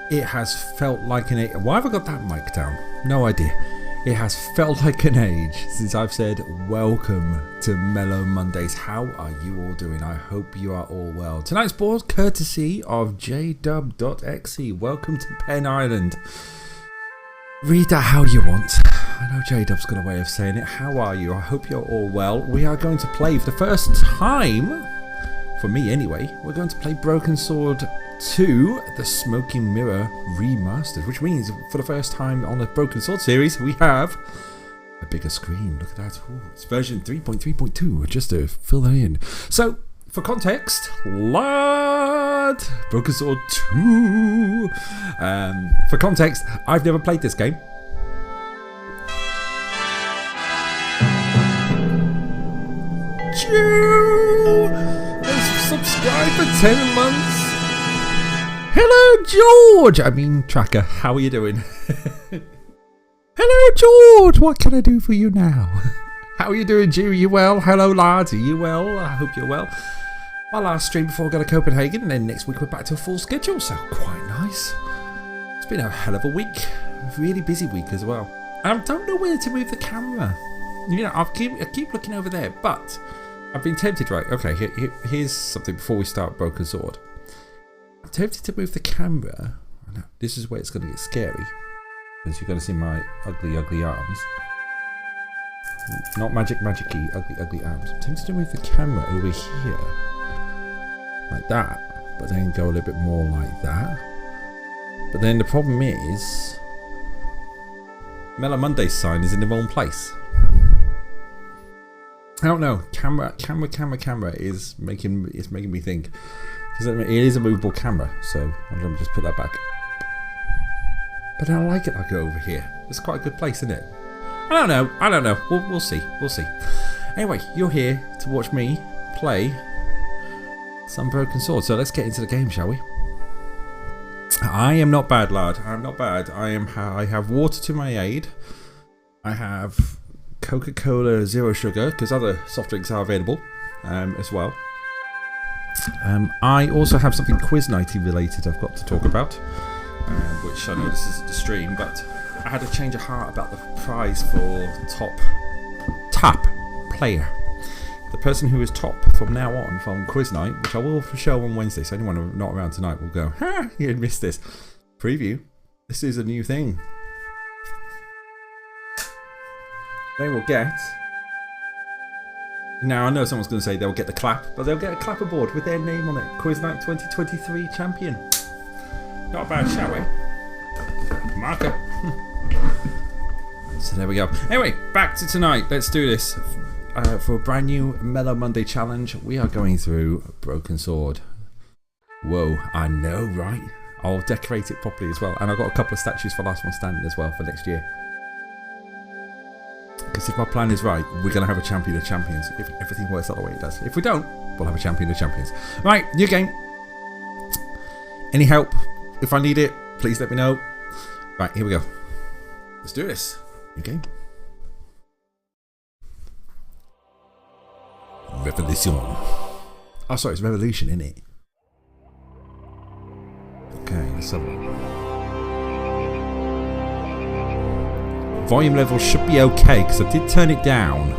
It has felt like an age. Why have I got that mic down? No idea. It has felt like an age since I've said welcome to Mellow Mondays. How are you all doing? I hope you are all well. Tonight's board courtesy of jdub.exe. Welcome to Penn Island. Read that how you want. I know J-Dub's got a way of saying it. How are you? I hope you're all well. We are going to play for the first time, for me anyway, we're going to play Broken Sword 2, the Smoking Mirror Remastered, which means for the first time on the Broken Sword series, we have a bigger screen. Look at that. Ooh, it's version 3.3.2, just to fill that in. So, for context, Lord, Broken Sword 2. For context, I've never played this game. Subscribe for 10 months. Hello, George. I mean, Tracker. How are you doing? Hello, George. What can I do for you now? How are you doing, Jew? You well? Hello, lads. Are you well? I hope you're well. My last stream before I go to Copenhagen, and then next week we're back to a full schedule, so quite nice. It's been a hell of a week. A really busy week as well. I don't know where to move the camera. You know, I keep looking over there, but I've been tempted, right? Okay, here's something before we start Broken Sword. I'm tempted to move the camera. Oh, no, this is where it's going to get scary, because you're going to see my ugly, ugly arms. Not magic-y, ugly, ugly arms. I'm tempted to move the camera over here, like that, but then go a little bit more like that. But then the problem is, Mellow Monday sign is in the wrong place. I don't know. Camera is making me think. It is a movable camera, so I'm going to just put that back. But I like it like over here. It's quite a good place, isn't it? I don't know. We'll see. Anyway, you're here to watch me play some Broken Sword. So let's get into the game, shall we? I am not bad, lad. I'm not bad. I have water to my aid. I have Coca-Cola Zero Sugar, because other soft drinks are available as well. I also have something quiz nighty related I've got to talk about, which I know this isn't the stream, but I had a change of heart about the prize for top player. The person who is top from now on from quiz night, which I will show on Wednesday, so anyone not around tonight will go, ha, you missed this. Preview. This is a new thing. They will get... Now, I know someone's going to say they'll get the clap, but they'll get a clapperboard with their name on it. Quiz Night 2023 champion. Not bad, shall we? Marker. So there we go. Anyway, back to tonight. Let's do this. For a brand new Mellow Monday challenge, we are going through Broken Sword. Whoa, I know, right? I'll decorate it properly as well. And I've got a couple of statues for Last One Standing as well for next year. Because if my plan is right, we're going to have a champion of champions. If everything works out the way it does. If we don't, we'll have a champion of champions. Right, new game. Any help? If I need it, please let me know. Right, here we go. Let's do this. New game. Revolution. Oh, sorry, it's Revolution, isn't it? Okay, let's have a look. Volume level should be okay, because I did turn it down.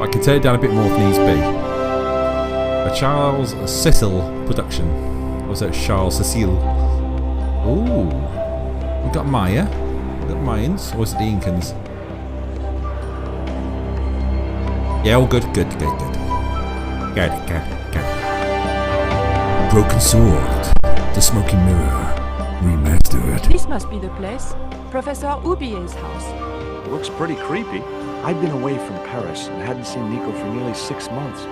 I can turn it down a bit more if needs be. A Charles Cecil production. Or was that Charles Cecil? Ooh. We got Maya. We got Mayans. Or is it the Incans? Yeah, all good. Good. Broken Sword. The Smoking Mirror. Remastered. This must be the place. Professor Oubier's house. It looks pretty creepy. I'd been away from Paris and hadn't seen Nico for nearly 6 months.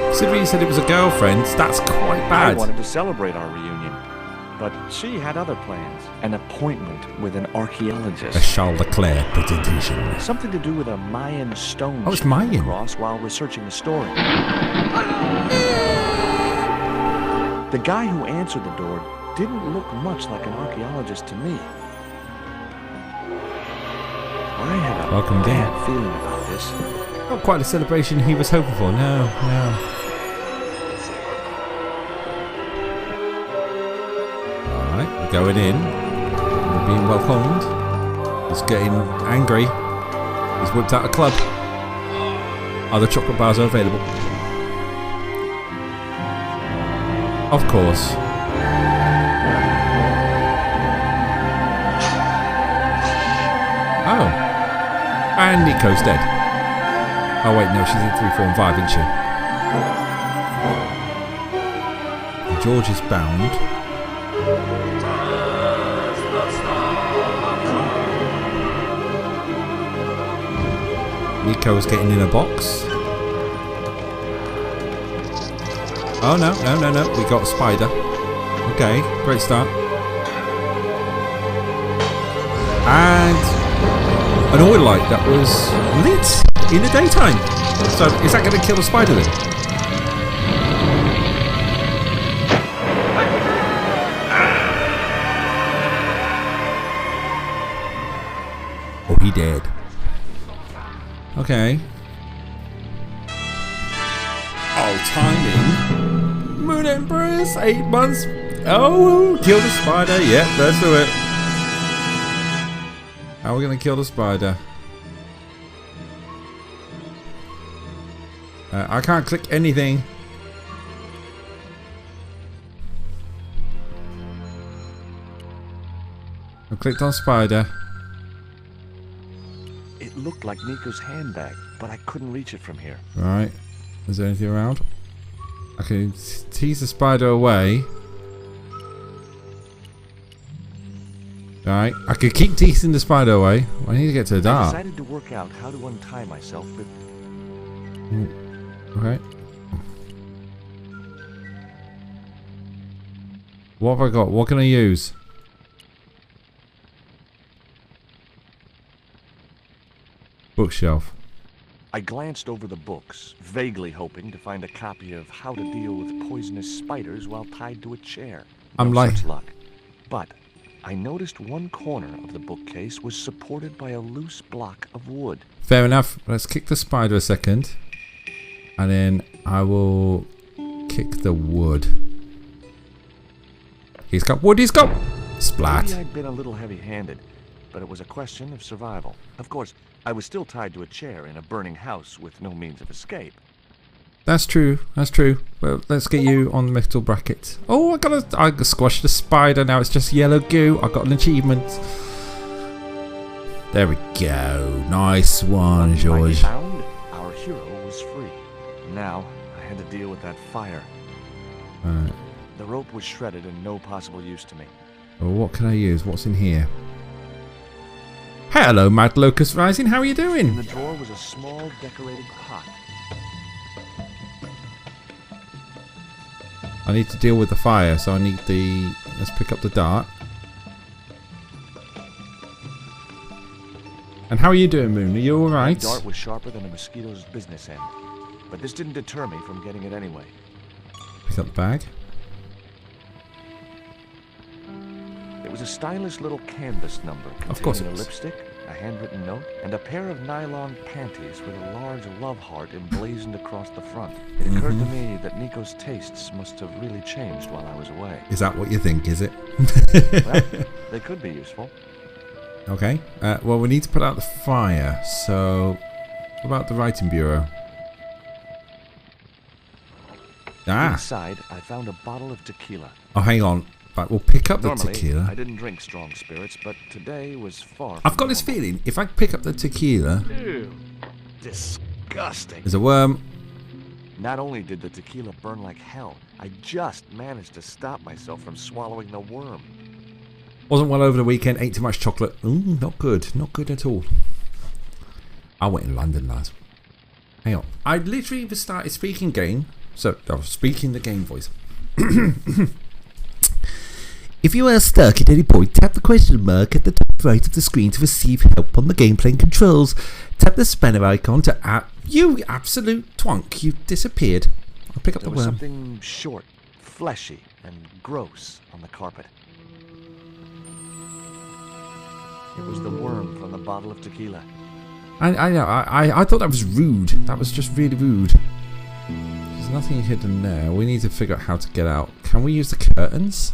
Considering you said it was a girlfriend, that's quite bad. I wanted to celebrate our reunion, but she had other plans. An appointment with an archaeologist. A Charles Leclerc presentation. Something to do with a Mayan stone. Oh, it's Mayan. Across while researching the story. The guy who answered the door didn't look much like an archaeologist to me. I had a bad feeling about this. Not quite the celebration he was hoping for. No. going in. We're being welcomed. He's getting angry. He's whipped out a club. Other chocolate bars are available. Of course. Oh. And Nico's dead. Oh wait, no, she's in 3, 4 and 5, isn't she? George is bound. Nico's getting in a box. Oh no, no, no, no. We got a spider. Okay, great start. And an oil light that was lit in the daytime. So is that going to kill the spider then? Oh, he dead. Okay. Oh, timing. Moon Empress, 8 months. Oh, kill the spider. Yep, let's do it. How are we going to kill the spider? I can't click anything. I clicked on spider. It looked like Nico's handbag, but I couldn't reach it from here. Right. Is there anything around? I can tease the spider away. Alright. I could keep teasing the spider away. I need to get to the dart. I decided to work out how to untie myself, but... Okay. What have I got? What can I use? Bookshelf. I glanced over the books, vaguely hoping to find a copy of How to Deal with Poisonous Spiders While Tied to a Chair. I'm No like... such luck. But I noticed one corner of the bookcase was supported by a loose block of wood. Fair enough. Let's kick the spider a second. And then I will kick the wood. He's got wood, he's got... Splat. Maybe I'd been a little heavy-handed, but it was a question of survival. Of course, I was still tied to a chair in a burning house with no means of escape. That's true. That's true. Well, let's get you on the metal bracket. Oh, I squashed the spider. Now it's just yellow goo. I got an achievement. There we go. Nice one, George. Found, our hero was free. Now I had to deal with that fire. Right. The rope was shredded and no possible use to me. Well, what can I use? What's in here? Hello, Mad Locust Rising. How are you In doing? the drawer was a small decorated pot. I need to deal with the fire, so I need the... Let's pick up the dart. And how are you doing, Moon? Are you alright? The dart was sharper than a mosquito's business end. But this didn't deter me from getting it anyway. Pick up the bag. It was a stylish little canvas number Of course containing it a was. lipstick, a handwritten note, and a pair of nylon panties with a large love heart emblazoned across the front. It occurred to me that Nico's tastes must have really changed while I was away. Is that what you think, is it? Well, they could be useful. Okay. Well, we need to put out the fire, so... What about the writing bureau? Ah! Inside, I found a bottle of tequila. Oh, hang on. Right, we'll pick up the Normally, tequila. I didn't drink strong spirits, but today was far I've from got this normal. feeling, if I pick up the tequila... Ew. Disgusting. There's a worm. Not only did the tequila burn like hell, I just managed to stop myself from swallowing the worm. Wasn't well over the weekend, ate too much chocolate. Ooh, not good. Not good at all. I went in London, lads. Hang on. I literally just started speaking game. So, I was speaking the game voice. If you are stuck at any point, tap the question mark at the top right of the screen to receive help on the gameplay and controls. Tap the spanner icon to you absolute twunk, you disappeared. I'll pick up There the was worm. something short, fleshy, and gross on the carpet. It was the worm from the bottle of tequila. I thought that was rude. That was just really rude. There's nothing hidden there. We need to figure out how to get out. Can we use the curtains?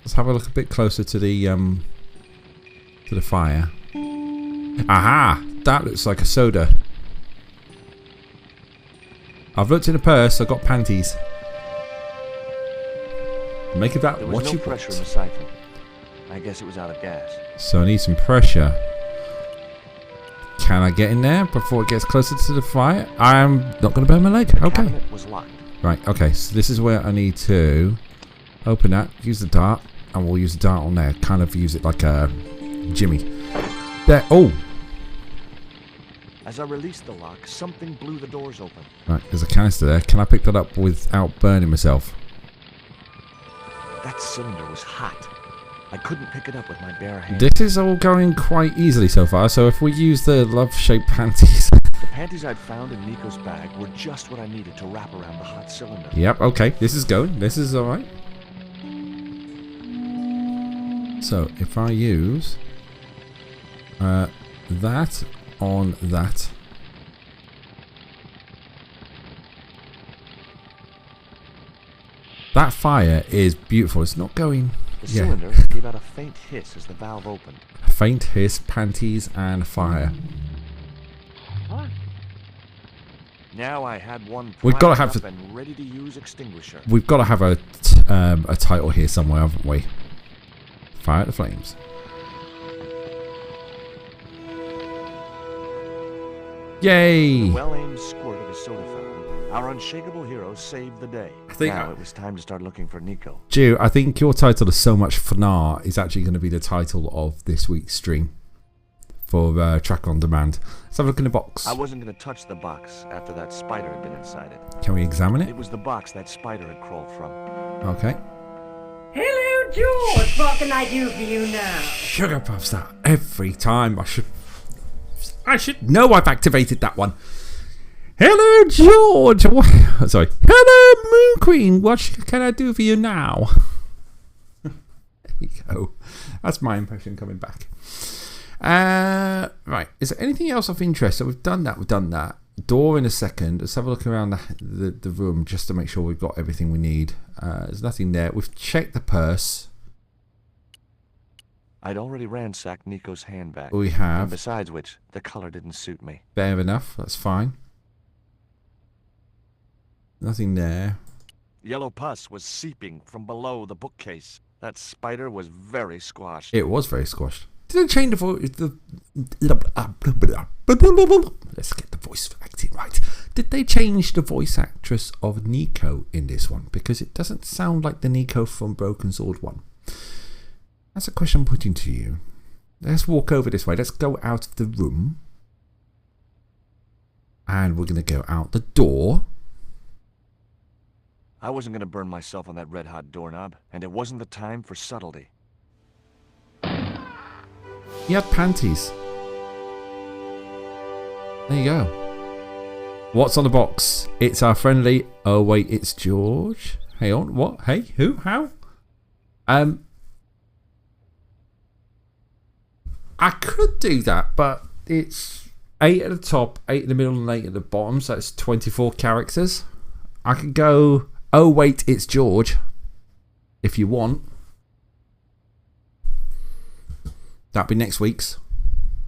Let's have a look a bit closer to the fire. Aha! That looks like a soda. I've looked in the purse. I've got panties. Make of that there what was you no pressure in want. the siphon. I guess it was out of gas. So I need some pressure. Can I get in there before it gets closer to the fire? I'm not going to burn my leg. The Okay. cabinet was locked. Right, okay. So this is where I need to open that, use the dart, and we'll use the dart on there. Kind of use it like a Jimmy. There. Oh! As I released the lock, something blew the doors open. Right, there's a canister there. Can I pick that up without burning myself? That cylinder was hot. I couldn't pick it up with my bare hands. This is all going quite easily so far, so if we use the love-shaped panties... The panties I'd found in Nico's bag were just what I needed to wrap around the hot cylinder. Yep, okay, this is going. This is alright. So, if I use that on that... That fire is beautiful. It's not going... The Yeah. cylinder gave out a faint hiss as the valve opened. Faint hiss, panties, and fire. Now I had one We've gotta have primed to- up and ready to use extinguisher. We've got to have a title here somewhere, haven't we? Fire at the flames. Yay! Well-aimed squirt of a soda fountain. Our unshakable hero saved the day. I think now it was time to start looking for Nico. Jew, I think your title is So Much Fnar is actually going to be the title of this week's stream for Track on Demand. Let's have a look in the box. I wasn't going to touch the box after that spider had been inside it. Can we examine it? It was the box that spider had crawled from. Okay. Hello, George. What can I do for you now? Sugar Puffs that every time. I should know I've activated that one. Hello, George. Sorry. Hello, Moon Queen. What can I do for you now? There you go. That's my impression coming back. Right. Is there anything else of interest? So we've done that. We've done that. Door in a second. Let's have a look around the room just to make sure we've got everything we need. There's nothing there. We've checked the purse. I'd already ransacked Nico's handbag. We And have. besides which, the color didn't suit me. Fair enough. That's fine. Nothing there. Yellow pus was seeping from below the bookcase. That spider was very squashed. It was very squashed. Did they change the voice? Let's get the voice acting right. Did they change the voice actress of Nico in this one? Because it doesn't sound like the Nico from Broken Sword 1. That's a question I'm putting to you. Let's walk over this way. Let's go out of the room. And we're going to go out the door. I wasn't going to burn myself on that red-hot doorknob, and it wasn't the time for subtlety. He had panties. There you go. What's on the box? It's our friendly... Oh, wait, it's George. Hang on. What? Hey? Who? How? I could do that, but it's 8 at the top, 8 in the middle, and 8 at the bottom, so it's 24 characters. I could go... Oh, wait, it's George. If you want. That'll be next week's.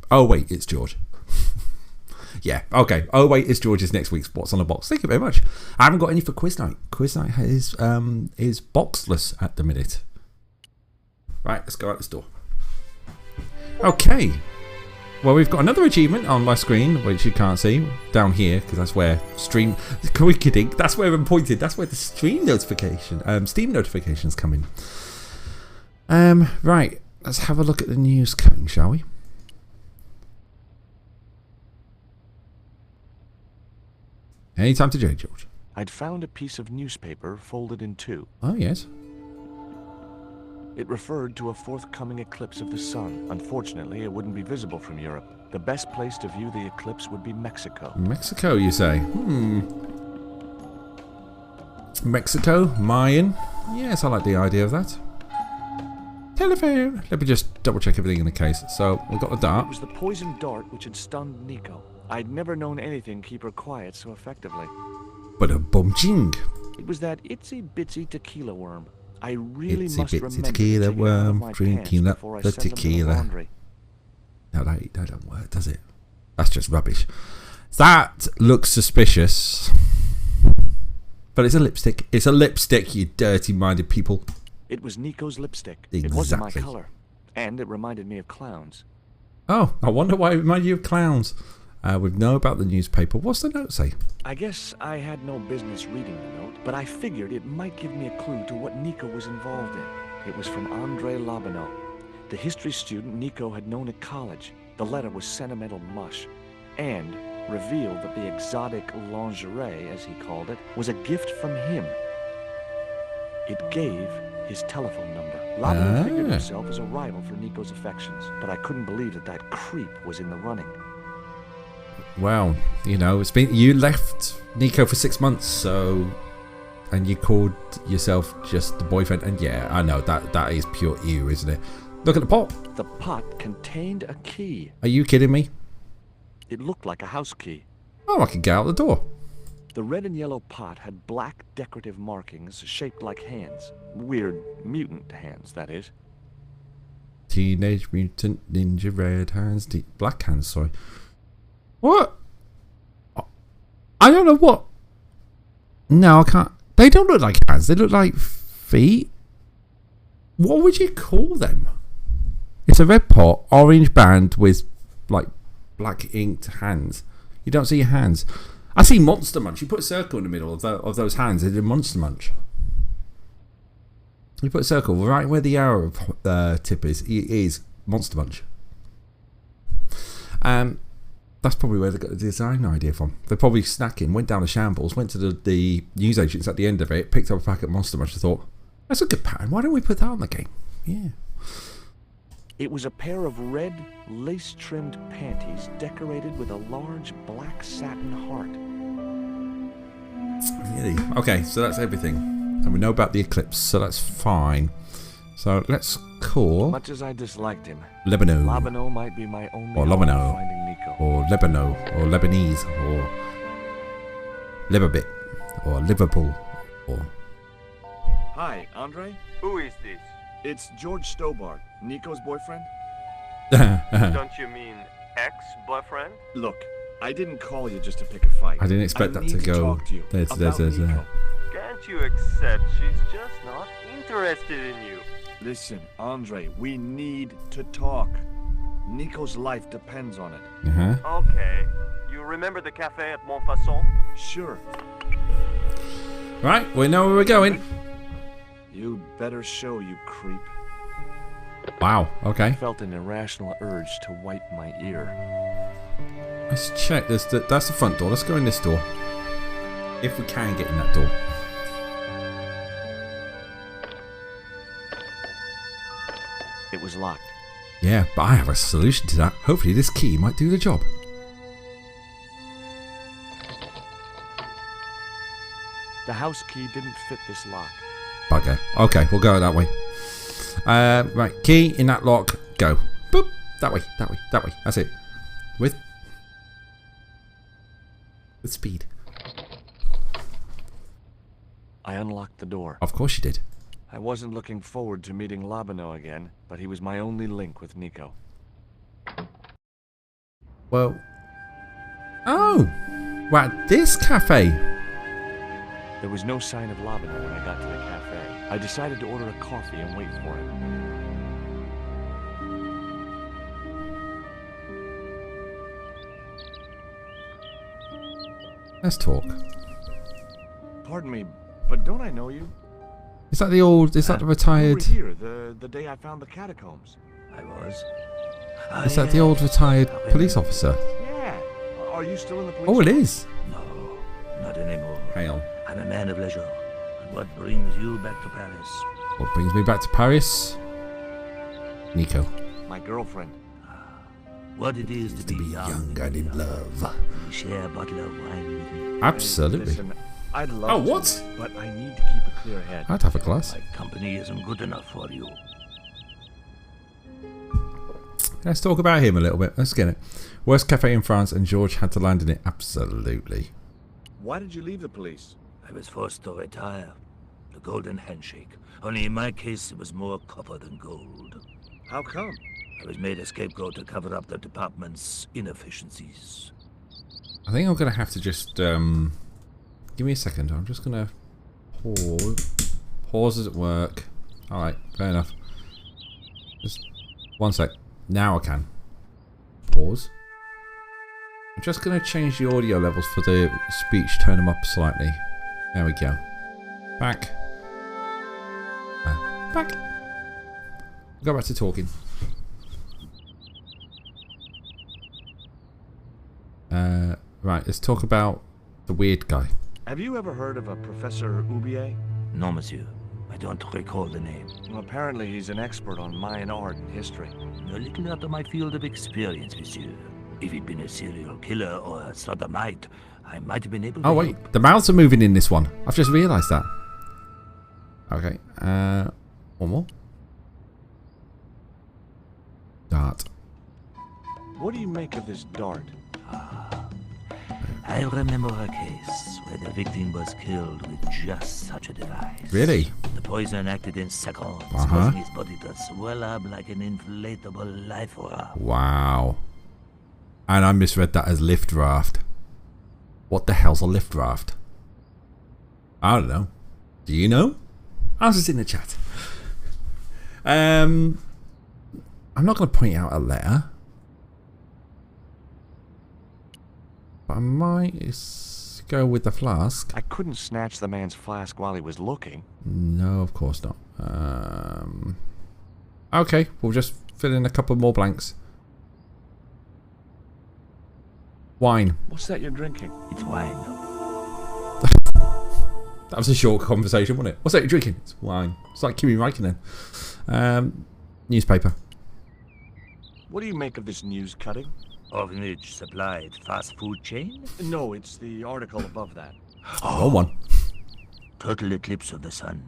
Oh, wait, it's George. Yeah, okay. Oh, wait, it's George is next week's What's on the Box. Thank you very much. I haven't got any for Quiz Night. Quiz Night is boxless at the minute. Right, let's go out this door. Okay. Well, we've got another achievement on my screen, which you can't see, down here, because that's where stream... Are we kidding? That's where I'm pointed. That's where the stream notification, Steam notifications come in. Right. Let's have a look at the news cutting, shall we? Anytime to J, George. I'd found a piece of newspaper folded in two. Oh, yes. It referred to a forthcoming eclipse of the sun. Unfortunately, it wouldn't be visible from Europe. The best place to view the eclipse would be Mexico. Mexico, you say? Mexico? Mayan? Yes, I like the idea of that. Telephone. Let me just double check everything in the case. So, we've got the It dart. was the poisoned dart which had stunned Nico. I'd never known anything keep her quiet so effectively. But a bum ching. It was that itsy-bitsy tequila worm. I really Itsy must bitsy remember tequila to take it out of worm, my drinking pants up before I the send them to the tequila. laundry. No, that don't work, does it? That's just rubbish. That looks suspicious. But it's a lipstick. It's a lipstick, you dirty-minded people. It was Nico's lipstick. Exactly. It wasn't my color. And it reminded me of clowns. Oh, I wonder why it reminded you of clowns. We know about the newspaper. What's the note say? I guess I had no business reading the note, but I figured it might give me a clue to what Nico was involved in. It was from Andre Labanau, the history student Nico had known at college. The letter was sentimental mush, and revealed that the exotic lingerie, as he called it, was a gift from him. It gave his telephone number. Labanau figured himself as a rival for Nico's affections, but I couldn't believe that that creep was in the running. Well, you know, it's been you left Nico for 6 months, so, and you called yourself just the boyfriend, and yeah, I know that is pure ew, isn't it? Look at the pot. The pot contained a key. Are you kidding me? It looked like a house key. Oh, I can get out the door. The red and yellow pot had black decorative markings shaped like hands. Weird mutant hands, that is. Teenage Mutant Ninja Red Hands, Black Hands, sorry. What? I don't know what. No, I can't. They don't look like hands. They look like feet. What would you call them? It's a red pot, orange band with like black inked hands. You don't see your hands. I see Monster Munch. You put a circle in the middle of those hands. It's a Monster Munch. You put a circle right where the arrow tip is. It is Monster Munch. That's probably where they got the design idea from. They're probably snacking, went down a shambles, went to the newsagents at the end of it, picked up a packet of Monster Munch and thought, that's a good pattern. Why don't we put that on the game? Yeah. It was a pair of red, lace-trimmed panties decorated with a large black satin heart. Really? Okay, so that's everything. And we know about the eclipse, so that's fine. So let's call... Much as I disliked him, Lebanon. Labanau might be my only Or hope of Labanau. finding Nico. Or Lebanon. Or Lebanese. Or Liverbit. Or Liverpool. Or... Hi, Andre? Who is this? It's George Stobart, Nico's boyfriend. Don't you mean ex-boyfriend? Look, I didn't call you just to pick a fight. I didn't expect that to go... Talk to you There's about Nico. Can't you accept she's just not interested in you? Listen, Andre, we need to talk. Nico's life depends on it. Uh-huh. Okay. You remember the cafe at Montfaucon? Sure. Right, we know where we're going. You'd better show, you creep. Wow, okay. I felt an irrational urge to wipe my ear. Let's check this. That's the front door. Let's go in this door. If we can get in that door. It was locked. Yeah, but I have a solution to that. Hopefully this key might do the job. The house key didn't fit this lock. Bugger. Okay, we'll go that way. Right, key in that lock. Go. Boop. That way, that way, that way. That's it. With speed. I unlocked the door. Of course you did. I wasn't looking forward to meeting Labanau again, but he was my only link with Nico. Well. Oh. Wow, this cafe. There was no sign of Labanau when I got to the cafe. I decided to order a coffee and wait for him. Let's talk. Pardon me, but don't I know you? Is that the old? Is that the retired? You were here the day I found the catacombs. I was. Is that the old retired police officer? Yeah. Are you still in the police? Oh, it is. No, not anymore. Hang on. I'm a man of leisure. And what brings you back to Paris? What brings me back to Paris? Nico. My girlfriend. What it is to be young and in love. You share a bottle of wine with me. Absolutely. Listen, I'd love Oh, to, what? but I need to keep a clear head. I'd have a glass. My company isn't good enough for you. Let's talk about him a little bit. Let's get it. Worst cafe in France, and George had to land in it. Absolutely. Why did you leave the police? I was forced to retire. The golden handshake. Only in my case, it was more copper than gold. How come? I was made a scapegoat to cover up the department's inefficiencies. I think I'm going to have to just... give me a second. I'm just going to pause. Pause as at work. Alright, fair enough. Just one sec. Now I can. Pause. I'm just going to change the audio levels for the speech. Turn them up slightly. There we go. Back. Back. Go back to talking. Right, let's talk about the weird guy. Have you ever heard of a Professor Oubier? No, monsieur. I don't recall the name. Well, apparently he's an expert on Mayan art and history. A little out of my field of experience, monsieur. If he'd been a serial killer or a sodomite, I might have been able to Oh wait, the mouths are moving in this one. I've just realised that. Okay, one more. Dart. What do you make of this dart? I remember a case where the victim was killed with just such a device. Really? The poison acted in seconds, Uh-huh. causing his body to swell up like an inflatable life raft. Wow. And I misread that as lift raft. What the hell's a lift raft? I don't know. Do you know? Answers in the chat. I'm not going to point out a letter. But I might go with the flask. I couldn't snatch the man's flask while he was looking. No, of course not. Okay, we'll just fill in a couple more blanks. Wine. What's that you're drinking? It's wine. That was a short conversation, wasn't it? What's that you're drinking? It's wine. It's like Kimi Räikkönen. Newspaper. What do you make of this news cutting? Orphanage supplied fast food chain? No, it's the article above that. Oh, one. Total eclipse of the sun.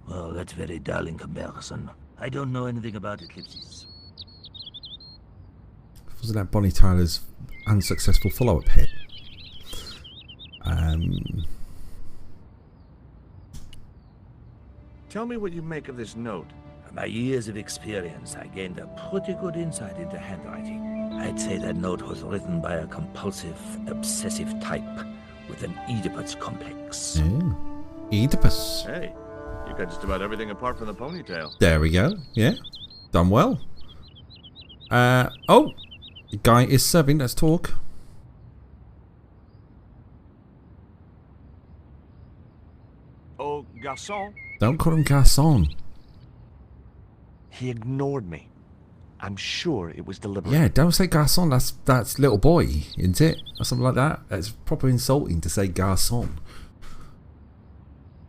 Well, that's very dull in comparison. I don't know anything about eclipses. Wasn't that Bonnie Tyler's unsuccessful follow-up hit? Tell me what you make of this note. From my years of experience, I gained a pretty good insight into handwriting. I'd say that note was written by a compulsive, obsessive type with an Oedipus complex. Oedipus. Hey, you got just about everything apart from the ponytail. There we go. Yeah. Done well. Oh. The guy is serving. Let's talk. Oh, garçon. Don't call him garçon. He ignored me. I'm sure it was deliberate. Yeah, don't say garçon. That's little boy, isn't it? Or something like that. It's proper insulting to say garçon.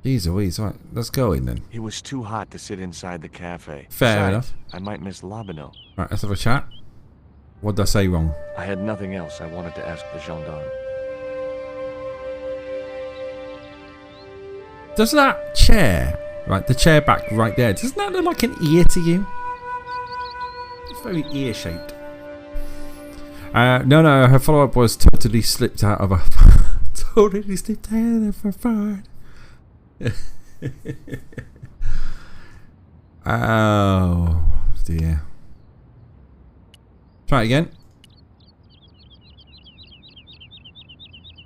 Jeez Louise. Right, let's go in then. It was too hot to sit inside the cafe. Fair Besides, enough. I might miss Labino. Right, let's have a chat. What did I say wrong? I had nothing else I wanted to ask the gendarme. Does that chair, right, the chair back right there, doesn't that look like an ear to you? It's very ear-shaped. No, her follow-up was totally slipped out of a... totally slipped out of a fart. Oh, dear. Try it again.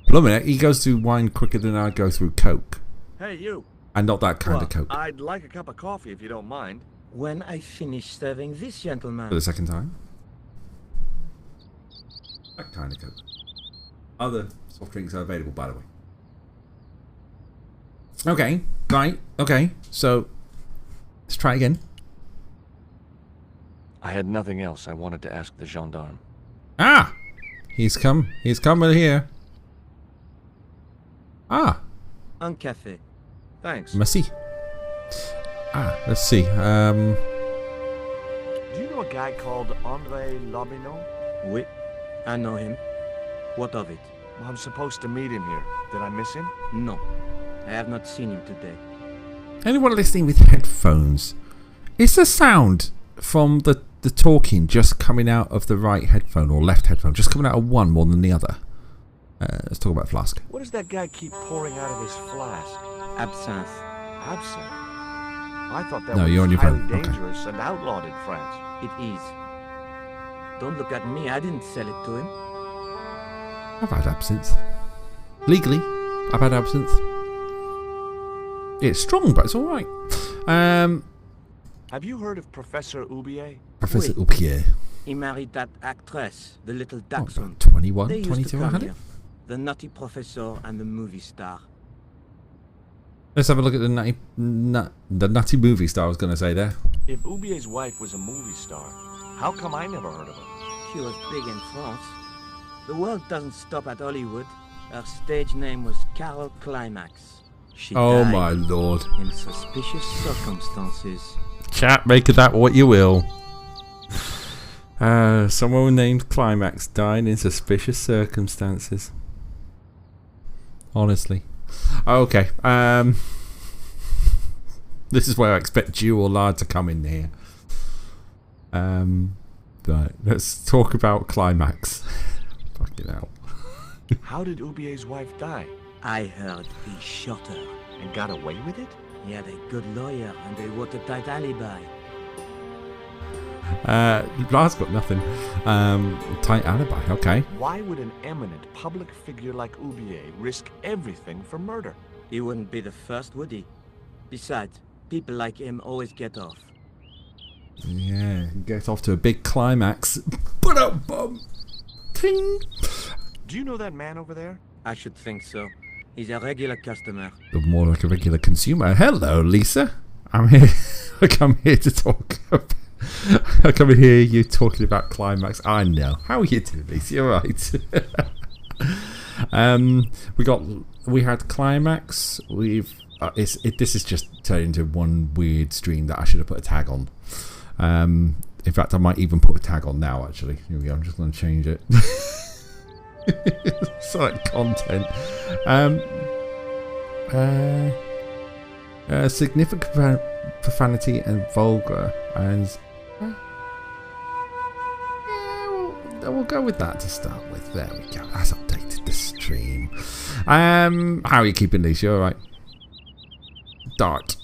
Blimey, he goes through wine quicker than I go through Coke. Hey, you. And not that kind of Coke. I'd like a cup of coffee if you don't mind. When I finish serving this gentleman. For the second time. That kind of Coke. Other soft drinks are available, by the way. Okay, right, okay. So, let's try again. I had nothing else I wanted to ask the gendarme. Ah! He's coming here. Ah! Un café. Thanks. Merci. Ah, let's see. Do you know a guy called André Labino? Oui, I know him. What of it? Well, I'm supposed to meet him here. Did I miss him? No, I have not seen him today. Anyone listening with headphones? Is the sound from the talking just coming out of the right headphone or left headphone? Just coming out of one more than the other? Let's talk about flask. What does that guy keep pouring out of his flask? Absinthe. Absinthe? I thought that No, was you're on your highly phone. Okay. dangerous and outlawed in France. It is. Don't look at me. I didn't sell it to him. I've had absinthe. Legally, I've had absinthe. It's strong, but it's alright. Have you heard of Professor Oubier? Professor Oui. Oupier. He married that actress, the little What, dachshund. about 21, They used 22, to I come had here. it. The nutty professor and the movie star. Let's have a look at the nutty movie star I was going to say there. If Oubier's wife was a movie star, how come I never heard of her? She was big in France. The world doesn't stop at Hollywood. Her stage name was Carol Climax. She Oh died my lord. in suspicious circumstances. Chat, make of that what you will. Someone named Climax died in suspicious circumstances. Honestly. Okay. This is where I expect you or Lard to come in here. Right, let's talk about Climax. Fucking hell. How did Oubier's wife die? I heard he shot her. And got away with it? He had a good lawyer and a watertight alibi. Lard's got nothing. Tight alibi, okay. Why would an eminent public figure like Oubier risk everything for murder? He wouldn't be the first, would he? Besides, people like him always get off. Yeah, get off to a big climax. Ba-dum-bum. Ting. Do you know that man over there? I should think so. He's a regular customer. More like a regular consumer. Hello, Lisa. I'm here. I come here to talk. I come in here. You talking about climax? I know. How are you doing, Lisa? You're right. We had climax. This is just turned into one weird stream that I should have put a tag on. In fact, I might even put a tag on now. Actually, here we go. I'm just going to change it. Select content. Significant profanity and vulgar, and we'll go with that to start with. There we go. That's updated the stream. How are you keeping, Lisa? You all right? Dart.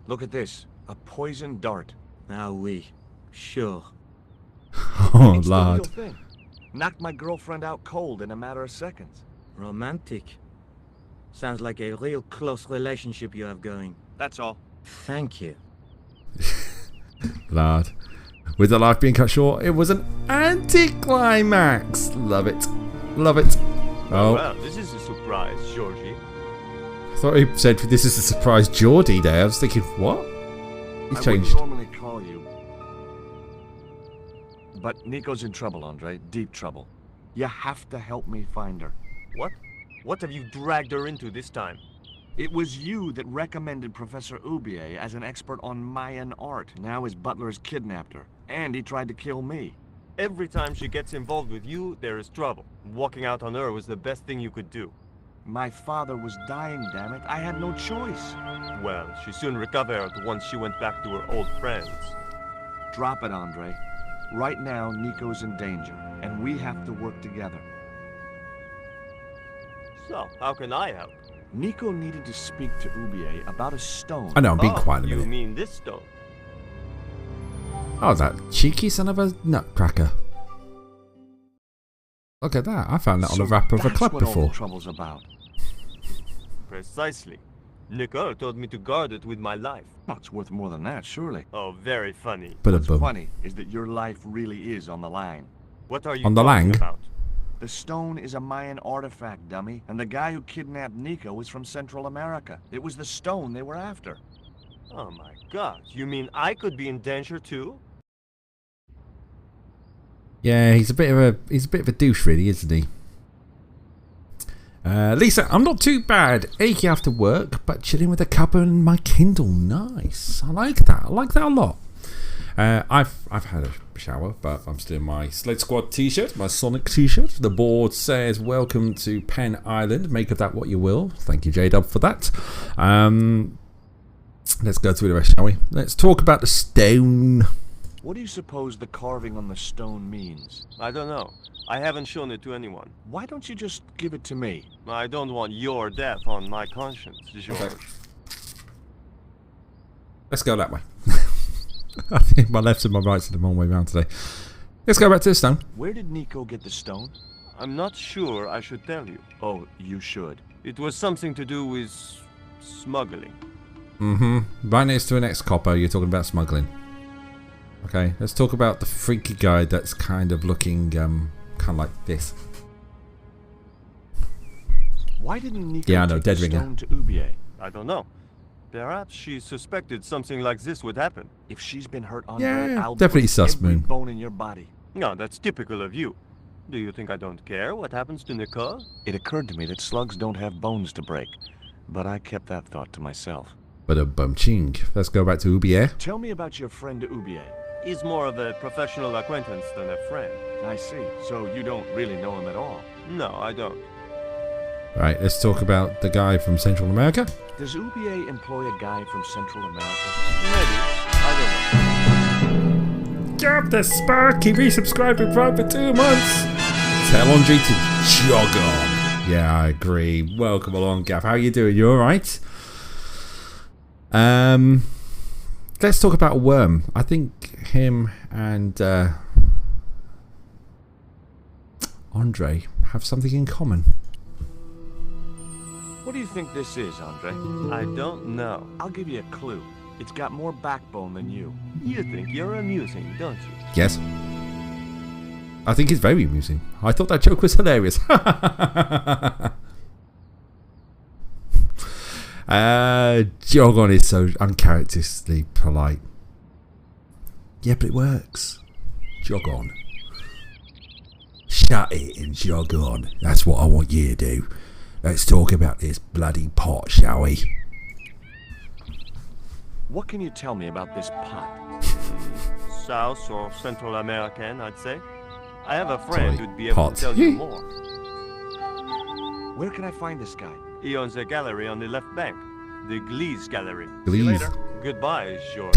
Look at this. A poison dart. Ah, oui. Sure. Oh, It's the real lad. thing. Knocked my girlfriend out cold in a matter of seconds. Romantic. Sounds like a real close relationship you have going. That's all. Thank you. Lad. With the life being cut short, it was an anticlimax. Love it. Oh, Well, this is a surprise, Georgie. I thought he said this is a surprise Geordie there. I was thinking, what? He's I changed. wouldn't normally call you. But Nico's in trouble, Andre. Deep trouble. You have to help me find her. What? What have you dragged her into this time? It was you that recommended Professor Oubier as an expert on Mayan art. Now his butler has kidnapped her. And he tried to kill me. Every time she gets involved with you, there is trouble. Walking out on her was the best thing you could do. My father was dying, damn it. I had no choice. Well, she soon recovered once she went back to her old friends. Drop it, Andre. Right now, Nico's in danger, and we have to work together. So, how can I help? Nico needed to speak to Oubier about a stone. I know, I'm being quiet a You minute. mean this stone? Oh, that cheeky son of a nutcracker. Look at that. I found that on the wrap of a that's club what all before. the trouble's about. Precisely. Nicole told me to guard it with my life. Oh, it's worth more than that, surely. Oh, very funny. But What's funny is that your life really is on the line. What are you On the talking lang? about? The stone is a Mayan artifact, dummy, and the guy who kidnapped Nico was from Central America. It was the stone they were after. Oh my god, you mean I could be in danger too? Yeah, he's a bit of a douche, really, isn't he? Lisa, I'm not too bad. Achy after work, but chilling with a cuppa and my Kindle. Nice. I like that. I like that a lot. I've had a shower, but I'm still in my Sled Squad t-shirt, my Sonic t-shirt. The board says, "Welcome to Penn Island. Make of that what you will." Thank you, J-Dub, for that. Let's go through the rest, shall we? Let's talk about the stone. What do you suppose the carving on the stone means? I don't know. I haven't shown it to anyone. Why don't you just give it to me? I don't want your death on my conscience, George. Let's go that way. I think my lefts and my rights are the wrong way around today. Let's go back to the stone. Where did Nico get the stone? I'm not sure I should tell you. Oh, you should. It was something to do with smuggling. Right next to an ex-copper, you're talking about smuggling. Okay, let's talk about the freaky guy that's kind of looking kind of like this. Why didn't Nico Yeah, I know, take dead the ringer. stone to Ubier? I don't know. Perhaps she suspected something like this would happen. If she's been hurt, Andre, Yeah, I'll definitely break sus, every Moon. bone in your body. No, that's typical of you. Do you think I don't care what happens to Nicole? It occurred to me that slugs don't have bones to break, but I kept that thought to myself. But a bum ching. Let's go back to Ubier. Tell me about your friend Ubier. He's more of a professional acquaintance than a friend. I see. So you don't really know him at all. No, I don't. Right, let's talk about the guy from Central America. Does Ubier employ a guy from Central America? Maybe. I don't know. Grab the Sparky, resubscribe to Prime for 2 months. Tell Andre to jog on. Yeah, I agree. Welcome along, Gav. How you doing? You alright? Let's talk about Worm. I think him and Andre have something in common. What do you think this is, Andre? I don't know. I'll give you a clue. It's got more backbone than you. You think you're amusing, don't you? Yes. I think it's very amusing. I thought that joke was hilarious. Jogon is so uncharacteristically polite. Yeah, but it works. Jog on. Shut it and jog on. That's what I want you to do. Let's talk about this bloody pot, shall we? What can you tell me about this pot? South or Central American, I'd say. I have a friend Sorry, who'd be able pot. to tell you more. Where can I find this guy? He owns a gallery on the left bank. The Glees Gallery. Please. Goodbye, George.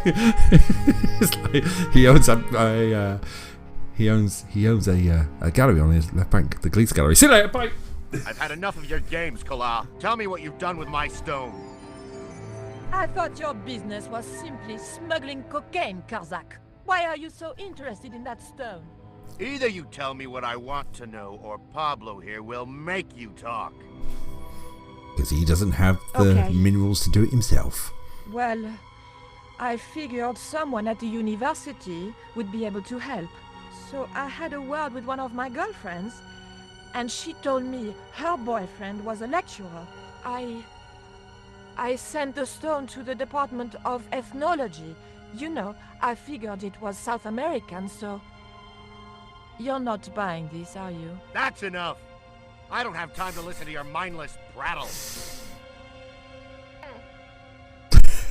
It's like he owns a gallery on his left bank, the Glees Gallery. See you later, bye. I've had enough of your games, Kala. Tell me what you've done with my stone. I thought your business was simply smuggling cocaine, Karzak. Why are you so interested in that stone? Either you tell me what I want to know, or Pablo here will make you talk. Because he doesn't have the Okay. minerals to do it himself. Well, I figured someone at the university would be able to help. So I had a word with one of my girlfriends, and she told me her boyfriend was a lecturer. I sent the stone to the Department of Ethnology. You know, I figured it was South American, so... You're not buying this, are you? That's enough. I don't have time to listen to your mindless prattle.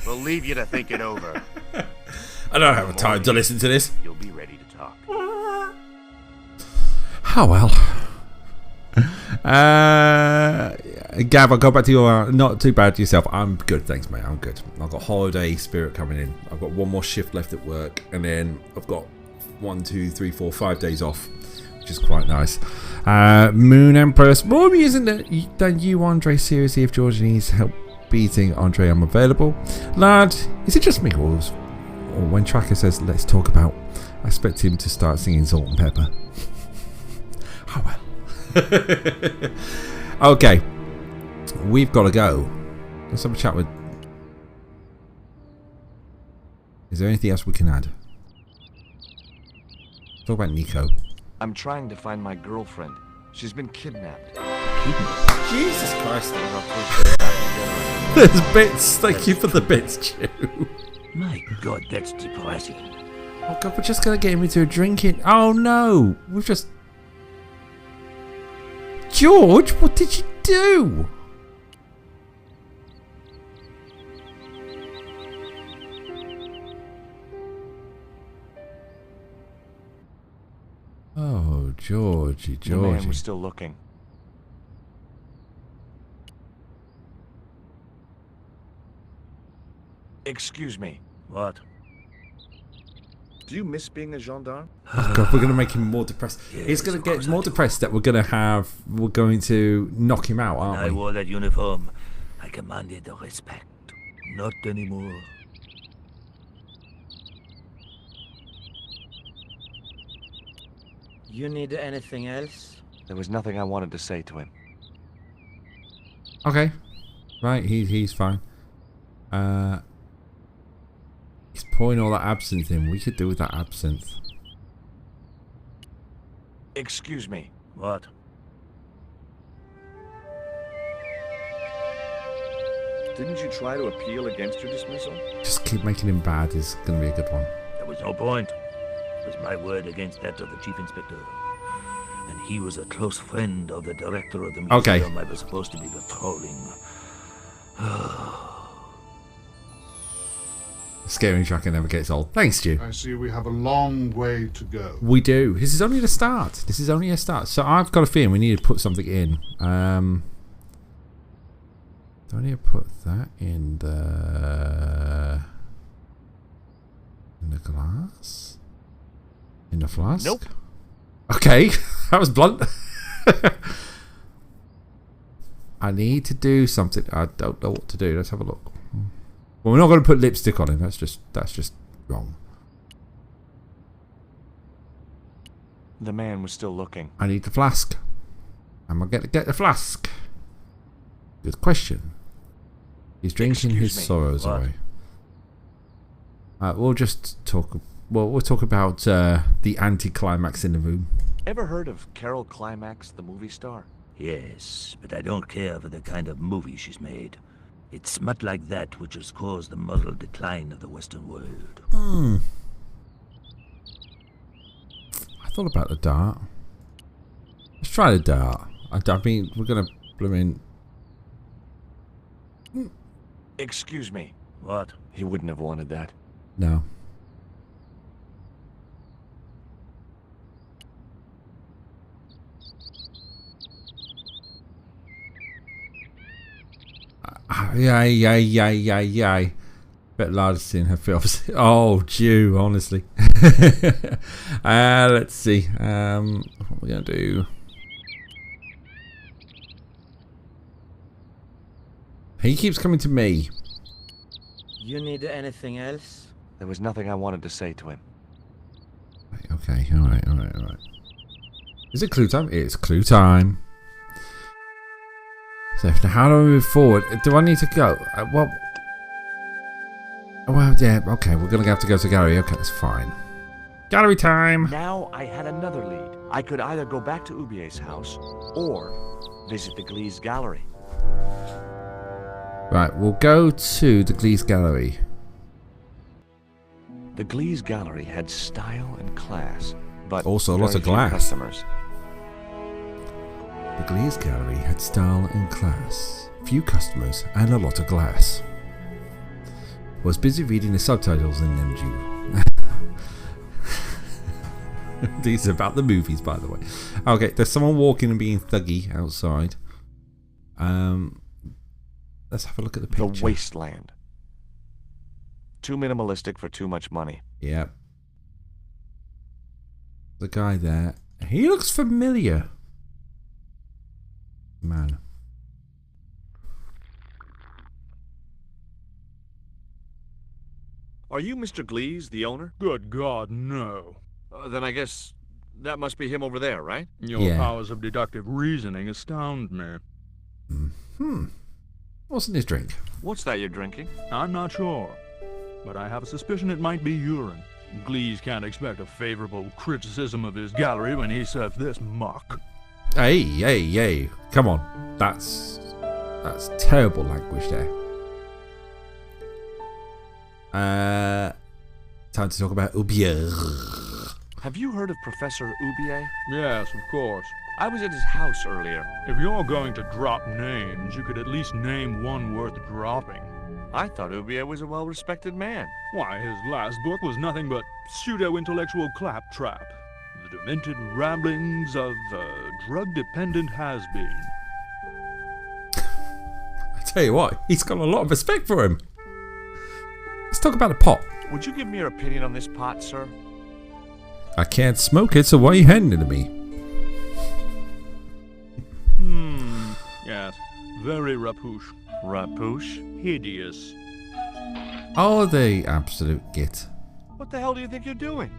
We'll leave you to think it over. I don't have time to listen to this. You'll be ready to talk. How well. Gav, I'll go back to your not too bad yourself. I'm good, thanks, mate. I'm good. I've got holiday spirit coming in. I've got one more shift left at work, and then I've got 1, 2, 3, 4, 5 days off, which is quite nice. Moon Empress, more amusing than you, Andre. Seriously, if George needs help beating Andre, I'm available. Lad, is it just me, or when Tracker says let's talk about, I expect him to start singing Salt and Pepper? Oh well. Okay, we've got to go. Let's have a chat with... Is there anything else we can add? Talk about Nico. I'm trying to find my girlfriend. She's been kidnapped. Jesus Christ. We're not supposed to get back together. There's bits. Thank you for the bits, Chew. My God, that's depressing. Oh God, we're just going to get him into a drinking... Oh no! We've just... George, what did you do? Oh, Georgie, The man Georgie. was still looking. Excuse me. What? Do you miss being a gendarme? Oh God, we're going to make him more depressed. Yes, He's going of to get course more I do. depressed that we're going to knock him out, When I aren't we? wore that uniform, I commanded the respect. Not anymore. You need anything else? There was nothing I wanted to say to him. Okay. Right, he's fine. He's pouring all that absinthe in. We could do with that absinthe. Excuse me. What? Didn't you try to appeal against your dismissal? Just keep making him bad is going to be a good one. There was no point. It was my word against that of the chief inspector. And he was a close friend of the director of the museum Okay. I was supposed to be patrolling. Scaring Tracker never gets old. Thanks, Stu. I see we have a long way to go. We do. This is only the start. This is only a start. So I've got a feeling we need to put something in. Do I need to put that in the glass? In the flask? Nope. Okay, that was blunt. I need to do something. I don't know what to do. Let's have a look. Well, we're not going to put lipstick on him. That's just wrong. The man was still looking. I need the flask. Am I going to get the flask? Good question. He's drinking Excuse his me. sorrows What? away. We'll just talk. Well, we'll talk about the anti-climax in the room. Ever heard of Carol Climax, the movie star? Yes, but I don't care for the kind of movie she's made. It's smut like that which has caused the moral decline of the Western world. I thought about the dart. Let's try the dart. I mean, we're gonna blooming. Excuse me. What? He wouldn't have wanted that. No. Yeah. Bet Lard's in her films. Oh, Jew, honestly. Let's see. What we're gonna do? He keeps coming to me. You need anything else? There was nothing I wanted to say to him. Okay, all right. Is it clue time? It's clue time. So now how do I move forward? Do I need to go? Well, yeah. Okay, we're gonna have to go to gallery. Okay, that's fine. Gallery time. Now I had another lead. I could either go back to Ubier's house or visit the Glee's gallery. Right, we'll go to the Glee's gallery. The Glee's gallery had style and class, but Also lots very of few glass. customers. The Glee's gallery had style and class, few customers, and a lot of glass. Was busy reading the subtitles in Nemju. These are about the movies, by the way. Okay, there's someone walking and being thuggy outside. Let's have a look at the picture. The wasteland. Too minimalistic for too much money. Yep. The guy there. He looks familiar. Man. Are you Mr. Glee's, the owner? Good God, no. Then I guess that must be him over there, right? Your Yeah. powers of deductive reasoning astound me. What's in his drink? What's that you're drinking? I'm not sure, but I have a suspicion it might be urine. Glees can't expect a favorable criticism of his gallery when he serves this muck. Hey. Come on. That's terrible language there. Time to talk about Ubier. Have you heard of Professor Ubier? Yes, of course. I was at his house earlier. If you're going to drop names, you could at least name one worth dropping. I thought Ubier was a well-respected man. Why, his last book was nothing but pseudo-intellectual claptrap. The demented ramblings of a drug-dependent has-been. I tell you what, he's got a lot of respect for him. Let's talk about the pot. Would you give me your opinion on this pot, sir? I can't smoke it, so why are you handing it to me? Yes, very rapouche. Rapouche? Hideous. Oh, the absolute git. What the hell do you think you're doing?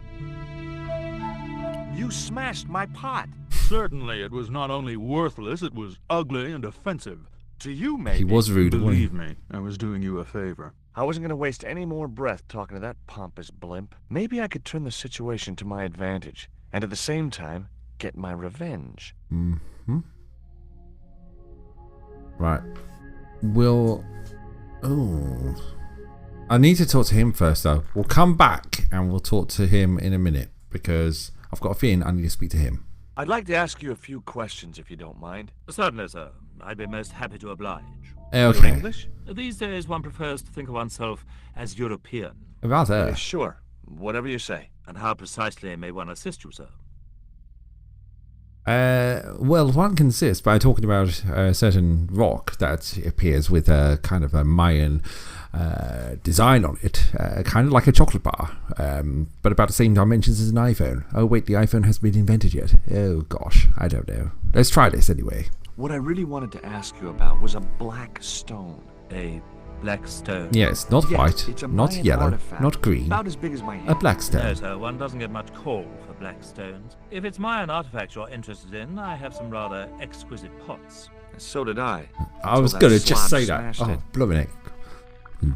You smashed my pot. Certainly, it was not only worthless, it was ugly and offensive. To you, maybe. He was rude, wasn't he? Believe me, I was doing you a favor. I wasn't going to waste any more breath talking to that pompous blimp. Maybe I could turn the situation to my advantage, and at the same time, get my revenge. Mm-hmm. Right. We'll... Oh... I need to talk to him first, though. We'll come back and we'll talk to him in a minute, because I've got a feeling I need to speak to him. I'd like to ask you a few questions, if you don't mind. Certainly, sir. I'd be most happy to oblige. Okay. English? These days, one prefers to think of oneself as European. Rather. Sure. Whatever you say. And how precisely may one assist you, sir? Well, one can assist by talking about a certain rock that appears with a kind of a Mayan design on it, kind of like a chocolate bar, but about the same dimensions as an iPhone. Oh wait, the iPhone hasn't been invented yet. Oh gosh, I don't know. Let's try this anyway. What I really wanted to ask you about was a black stone. A black stone? Yes, not white, it's a not Mayan yellow, artifact, not green. about as big as my hand. A black No, stone. sir, one doesn't get much call for black stones. If it's Mayan artifacts you're interested in, I have some rather exquisite pots. So did I. I was Until gonna that just slob say that. smashed Oh, it. blooming it.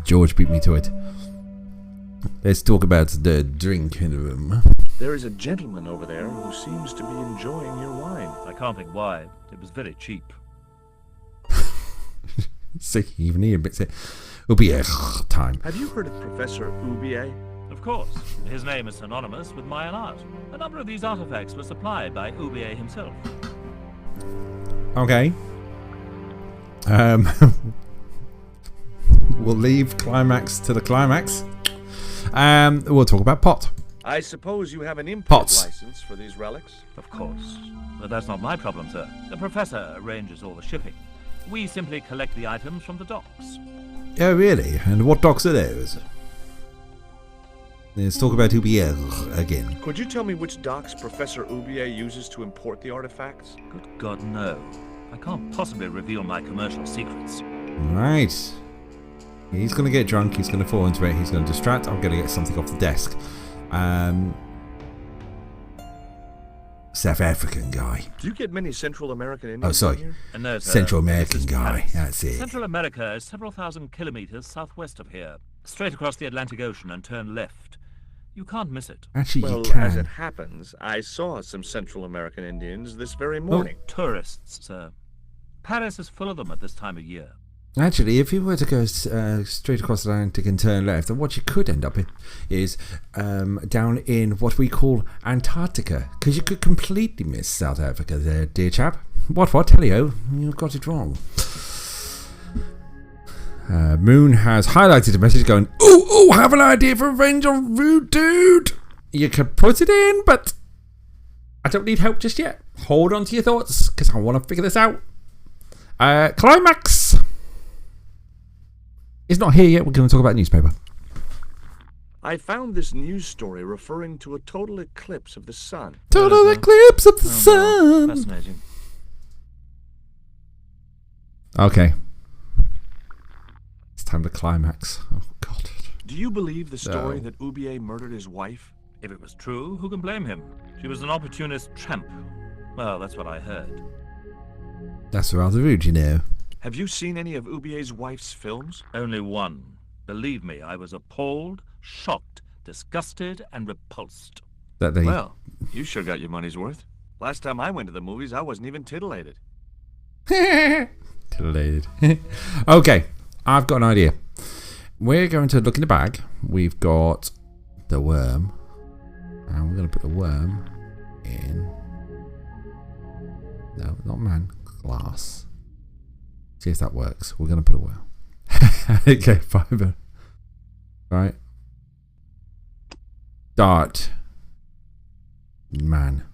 George beat me to it. Let's talk about the drink in the room. There is a gentleman over there who seems to be enjoying your wine. I can't think why. It was very cheap. See, even he admits it. It'll be a time. Have you heard of Professor Ubier? Of course. His name is synonymous with Mayan art. A number of these artifacts were supplied by Ubier himself. Okay. We'll leave climax to the climax. We'll talk about pot. I suppose you have an import Pots. license for these relics? Of course. But that's not my problem, sir. The professor arranges all the shipping. We simply collect the items from the docks. Oh, really? And what docks are those? Let's talk about Ubier again. Could you tell me which docks Professor Ubier uses to import the artifacts? Good God, no. I can't possibly reveal my commercial secrets. Right. He's going to get drunk. He's going to fall into it. He's going to distract. I'm going to get something off the desk. South African guy. Do you get many Central American Indians Oh, sorry. here? No, sir. Central This American is guy. Paris. That's it. Central America is several thousand kilometers southwest of here. Straight across the Atlantic Ocean and turn left. You can't miss it. Actually, Well, you can. as it happens, I saw some Central American Indians this very morning. Tourists, sir. Paris is full of them at this time of year. Actually, if you were to go straight across the Atlantic and turn left, then what you could end up in is down in what we call Antarctica, because you could completely miss South Africa there, dear chap. What, Telio? You got it wrong. Moon has highlighted a message going, ooh, have an idea for Revenge on Rude Dude. You could put it in, but I don't need help just yet. Hold on to your thoughts, because I want to figure this out. Climax. It's not here yet. We're going to talk about newspaper. I found this news story referring to a total eclipse of the sun. Total eclipse of the Well, sun. fascinating. Okay. It's time to climax. Oh, God. Do you believe the story No. that Ubier murdered his wife? If it was true, who can blame him? She was an opportunist tramp. Well, that's what I heard. That's rather rude, you know. Have you seen any of Ubier's wife's films? Only one. Believe me, I was appalled, shocked, disgusted, and repulsed. That they... Well, you sure got your money's worth. Last time I went to the movies, I wasn't even titillated. Titillated. Okay, I've got an idea. We're going to look in the bag. We've got the worm. And we're going to put the worm in... No, not man. Glass. See if that works. We're going to put a worm. Okay, fiber. Right. Dart. Man.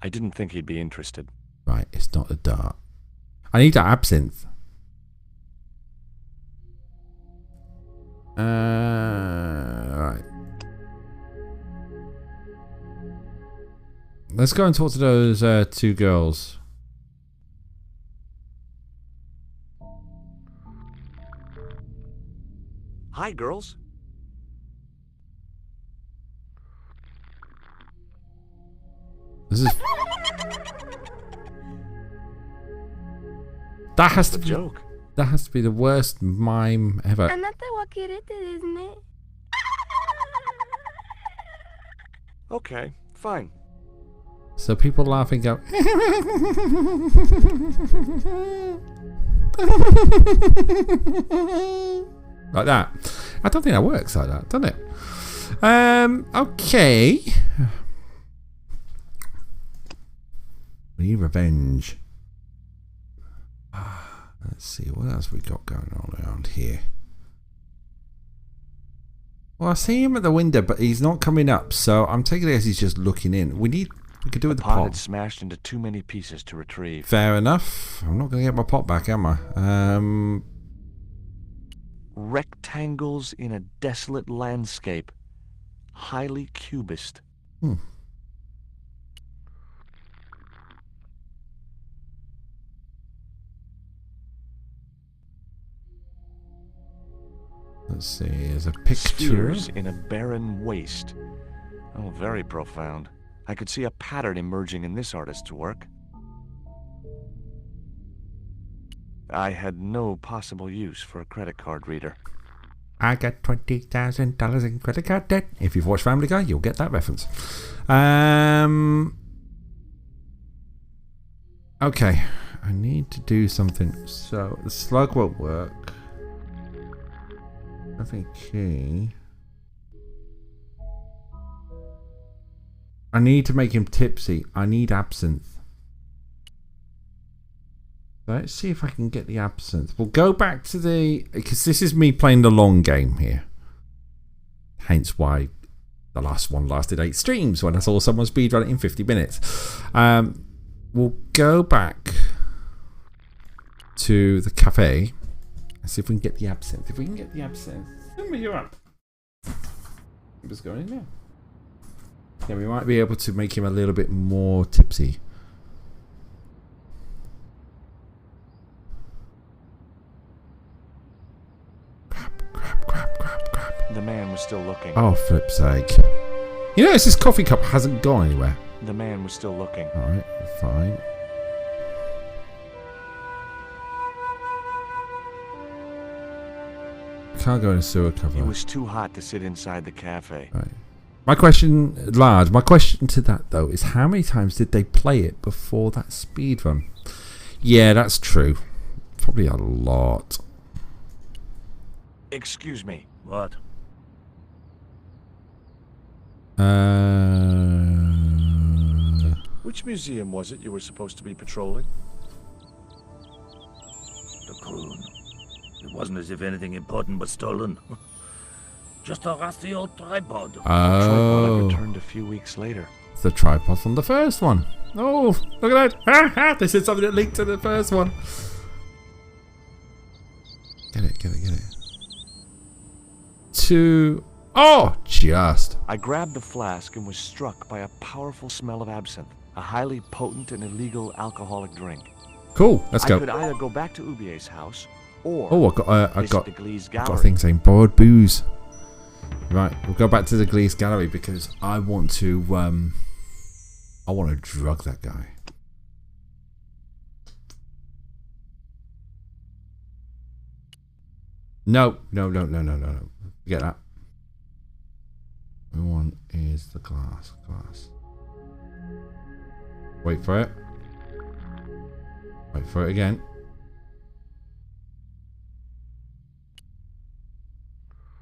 I didn't think he'd be interested. Right, it's not a dart. I need that absinthe. Right. Let's go and talk to those two girls. Hi, girls. This is... That has to be... joke. That has to be the worst mime ever. Okay, fine. So people laughing go... like that. I don't think that works like that, does it? Okay. We need revenge. Let's see, what else we got going on around here? Well, I see him at the window, but he's not coming up, so I'm taking it as he's just looking in. We could do with the pot. Had smashed into too many pieces to retrieve. Fair enough. I'm not going to get my pot back, am I? Rectangles in a desolate landscape. Highly cubist. Let's see, there's a picture. Spheres in a barren waste. Oh, very profound. I could see a pattern emerging in this artist's work. I had no possible use for a credit card reader. I got $20,000 in credit card debt. If you've watched Family Guy, you'll get that reference. Okay, I need to do something. So the slug won't work. Nothing key. I need to make him tipsy. I need absinthe. Let's see if I can get the absinthe. We'll go back to the... Because this is me playing the long game here. Hence why the last one lasted 8 streams when I saw someone speedrun it in 50 minutes. We'll go back to the cafe and see if we can get the absinthe. If we can get the absinthe... Remember, you're up. Just going in there. Yeah, we might be able to make him a little bit more tipsy. Crap. The man was still looking. Oh, flip's sake. You notice this coffee cup hasn't gone anywhere. The man was still looking. Alright, fine. Can't go in a sewer cover. It was too hot to sit inside the cafe. Right. My question to that though is how many times did they play it before that speedrun? Yeah, that's true. Probably a lot. Excuse me. What? Which museum was it you were supposed to be patrolling? The Kroon. It wasn't as if anything important was stolen. Just a rusty old tripod. Tripod I returned a few weeks later. It's the tripod from the first one. Oh, look at that. This is something that linked to the first one. Get it. Just. I grabbed the flask and was struck by a powerful smell of absinthe, a highly potent and illegal alcoholic drink. Cool, let's go. I could either go back to Ubier's house or I got the Glee's got a gallery. thing saying borrowed booze. Right, we'll go back to the Glee's gallery because I want to drug that guy. No. Get that. We want is the glass. Wait for it. Wait for it again.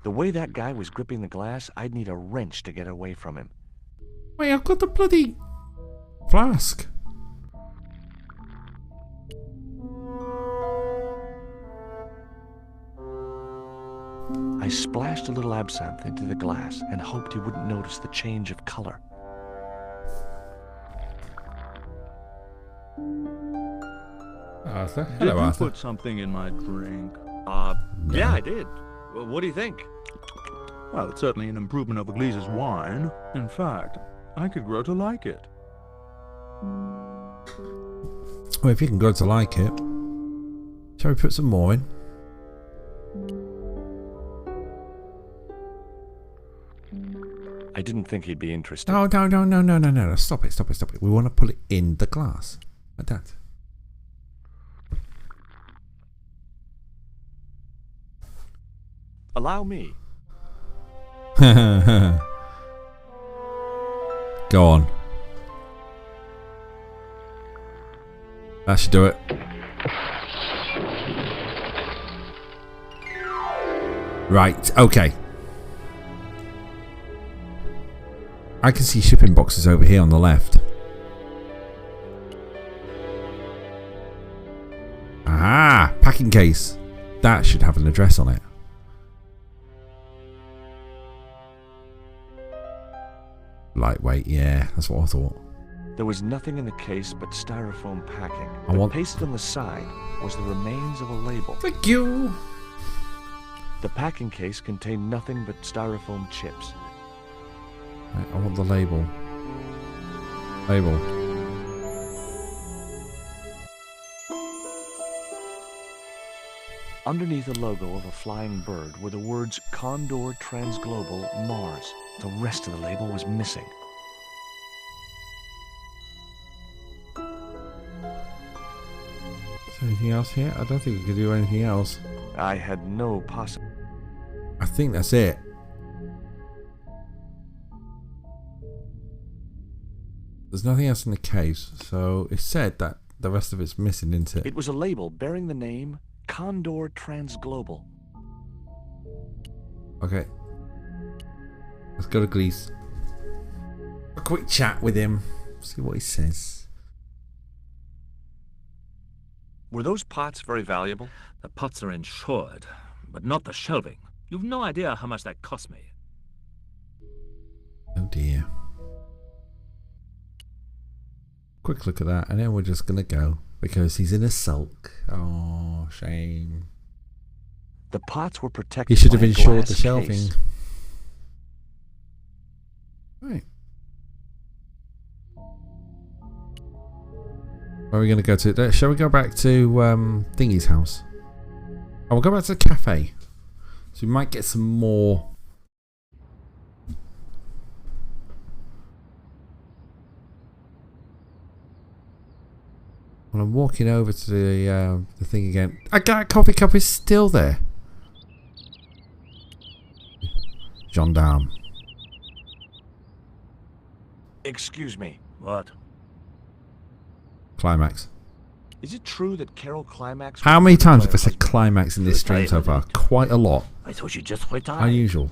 The way that guy was gripping the glass, I'd need a wrench to get away from him. Wait, I've got the bloody flask. I splashed a little absinthe into the glass and hoped he wouldn't notice the change of color. Arthur? Did Hello, you Arthur. put something in my drink? Yeah, I did. Well, what do you think? Well, it's certainly an improvement over Glee's wine. In fact, I could grow to like it. Well, if you can grow to like it, shall we put some more in? didn't think he'd be interested. No. Stop it. We want to put it in the glass. Like that. Allow me. Go on. That should do it. Right, okay. I can see shipping boxes over here on the left. Aha! Packing case. That should have an address on it. Lightweight, yeah, that's what I thought. There was nothing in the case but styrofoam packing. I want... pasted on the side was the remains of a label. Thank you! The packing case contained nothing but styrofoam chips. Right, I want the label. Label. Underneath the logo of a flying bird were the words Condor Transglobal Mars. The rest of the label was missing. Is there anything else here? I don't think we could do anything else. I had no possible... I think that's it. There's nothing else in the case, so it said that the rest of it's missing, isn't it? It was a label bearing the name Condor Transglobal. Okay. Let's go to Glees. A quick chat with him. See what he says. Were those pots very valuable? The pots are insured, but not the shelving. You've no idea how much that cost me. Oh dear. Quick look at that, and then we're just gonna go because he's in a sulk. Oh, shame. The pots were protected. He should have by a insured glass the shelving. case. Right. Where are we gonna go to? Shall we go back to Thingy's house? Oh, we'll go back to the cafe. So we might get some more. When I'm walking over to the thing again, a coffee cup is still there. Gendarme. Excuse me. What? Climax. Is it true that Carol Climax... How many times have I said climax in this stream so far? Quite a lot. I thought you just retired. Unusual.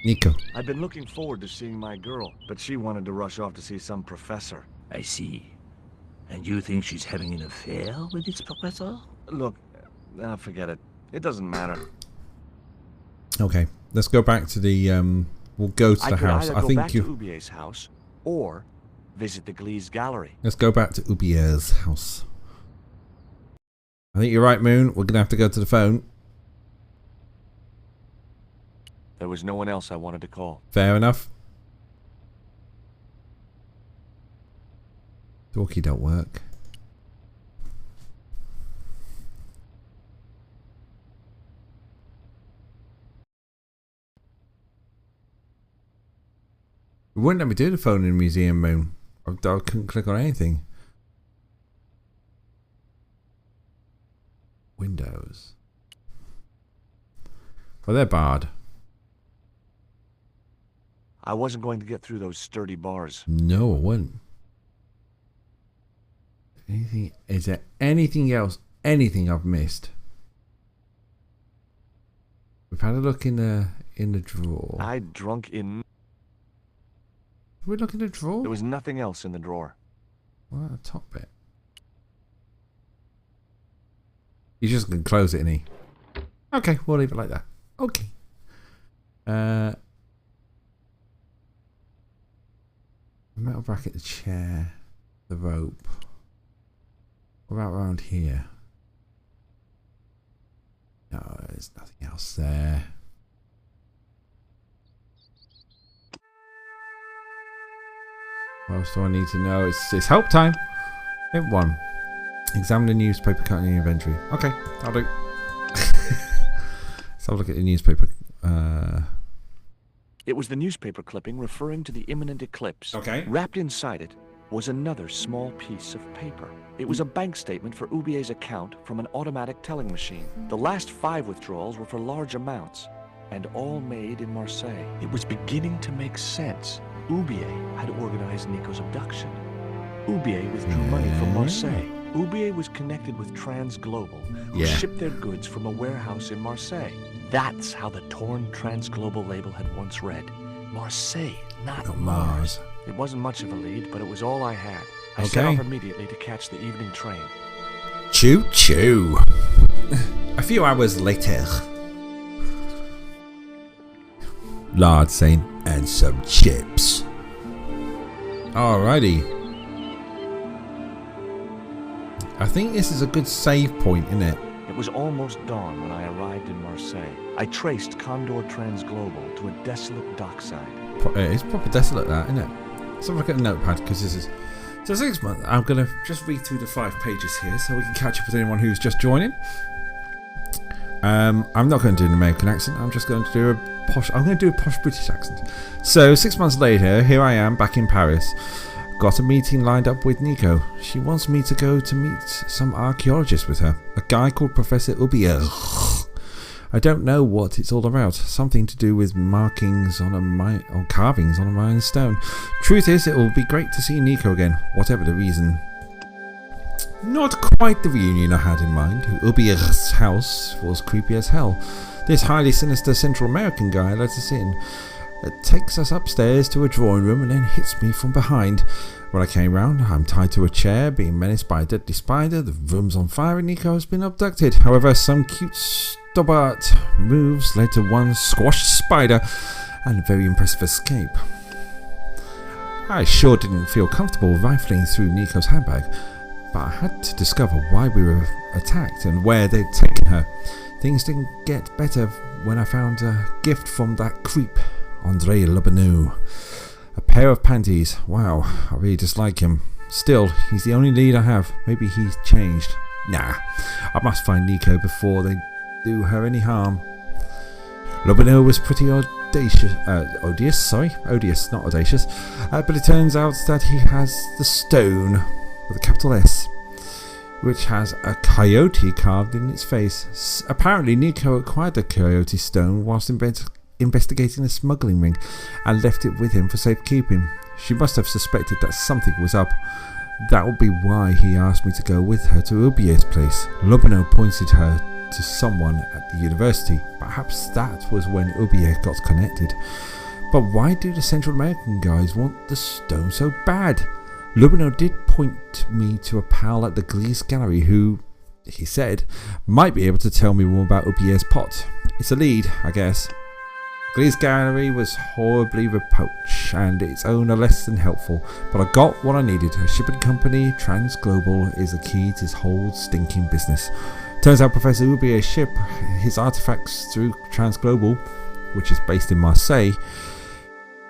Nico. I've been looking forward to seeing my girl, but she wanted to rush off to see some professor. I see. And you think she's having an affair with this professor? Look, forget it. It doesn't matter. Okay, let's go back to the. We'll go to the house. I think you. To Ubier's house, or visit the Glees Gallery. Let's go back to Ubier's house. I think you're right, Moon. We're gonna have to go to the phone. There was no one else I wanted to call. Fair enough. Talkie don't work. It wouldn't let me do the phone in the museum, Moon. I couldn't click on anything. Windows. Well, they're barred. I wasn't going to get through those sturdy bars. No, I wouldn't. Anything? Is there anything else? Anything I've missed? We've had a look in the drawer. I drunk in. Did we look in the drawer? There was nothing else in the drawer. What about the top bit? He's just gonna close it, isn't he? Okay, we'll leave it like that. Okay. Metal bracket, the chair, the rope. What about around here? No, there's nothing else there. What else do I need to know? It's help time. Hint 1. Examine the newspaper cutting in your inventory. Okay, I'll do. Let's have a look at the newspaper. It was the newspaper clipping referring to the imminent eclipse. Okay. Wrapped inside it was another small piece of paper. It was a bank statement for Ubier's account from an automatic telling machine. The last 5 withdrawals were for large amounts, and all made in Marseille. It was beginning to make sense. Ubier had organized Nico's abduction. Ubier withdrew money from Marseille. Ubier was connected with Transglobal, who shipped their goods from a warehouse in Marseille. That's how the torn Transglobal label had once read. Marseille, not Mars. It wasn't much of a lead, but it was all I had. I set off immediately to catch the evening train. Choo choo. A few hours later. Lard saying, and some chips. Alrighty. I think this is a good save point, isn't it? It was almost dawn when I arrived in Marseille. I traced Condor Transglobal to a desolate dockside. It's proper desolate, that, isn't it? So look at the notepad, because this is... So 6 months, I'm going to just read through the 5 pages here so we can catch up with anyone who's just joining. I'm not going to do an American accent, I'm just going to do a posh... I'm going to do a posh British accent. So 6 months later, here I am back in Paris. Got a meeting lined up with Nico. She wants me to go to meet some archaeologist with her. A guy called Professor Ubier. I don't know what it's all about. Something to do with markings on or carvings on a Mayan stone. Truth is, it will be great to see Nico again, whatever the reason. Not quite the reunion I had in mind. Ubier's house was creepy as hell. This highly sinister Central American guy let us in. It takes us upstairs to a drawing room and then hits me from behind. When I came round, I'm tied to a chair, being menaced by a deadly spider. The room's on fire and Nico has been abducted. However, some cute stubborn moves led to one squashed spider and a very impressive escape. I sure didn't feel comfortable rifling through Nico's handbag, but I had to discover why we were attacked and where they'd taken her. Things didn't get better when I found a gift from that creep, Andre Lobineau. A pair of panties. Wow, I really dislike him. Still, he's the only lead I have. Maybe he's changed. Nah, I must find Nico before they do her any harm. Lobineau was pretty odious, not audacious. But it turns out that he has the stone with a capital S, which has a coyote carved in its face. Apparently, Nico acquired the coyote stone whilst investigating a smuggling ring and left it with him for safekeeping. She must have suspected that something was up. That would be why he asked me to go with her to Ubier's place. Lobineau pointed her to someone at the university. Perhaps that was when Ubier got connected. But why do the Central American guys want the stone so bad? Lobineau did point me to a pal at the Glees Gallery who, he said, might be able to tell me more about Ubier's pot. It's a lead, I guess. Glees Gallery was horribly reproached and its owner less than helpful, but I got what I needed. A shipping company, Transglobal, is the key to this whole stinking business. Turns out Professor Ubier shipped his artifacts through Transglobal, which is based in Marseille.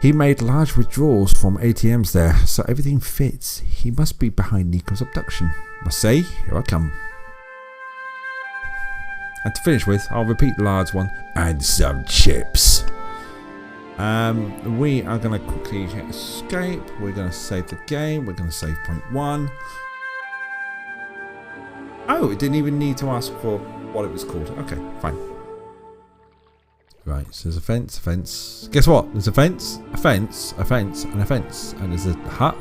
He made large withdrawals from ATMs there, so everything fits. He must be behind Nico's abduction. Marseille, here I come. And to finish with, I'll repeat the large one, and some chips. We are going to quickly hit escape. We're going to save the game. We're going to save point 1. Oh, it didn't even need to ask for what it was called. Okay, fine. Right, so there's a fence. Guess what? There's a fence, and a fence. And there's a hut.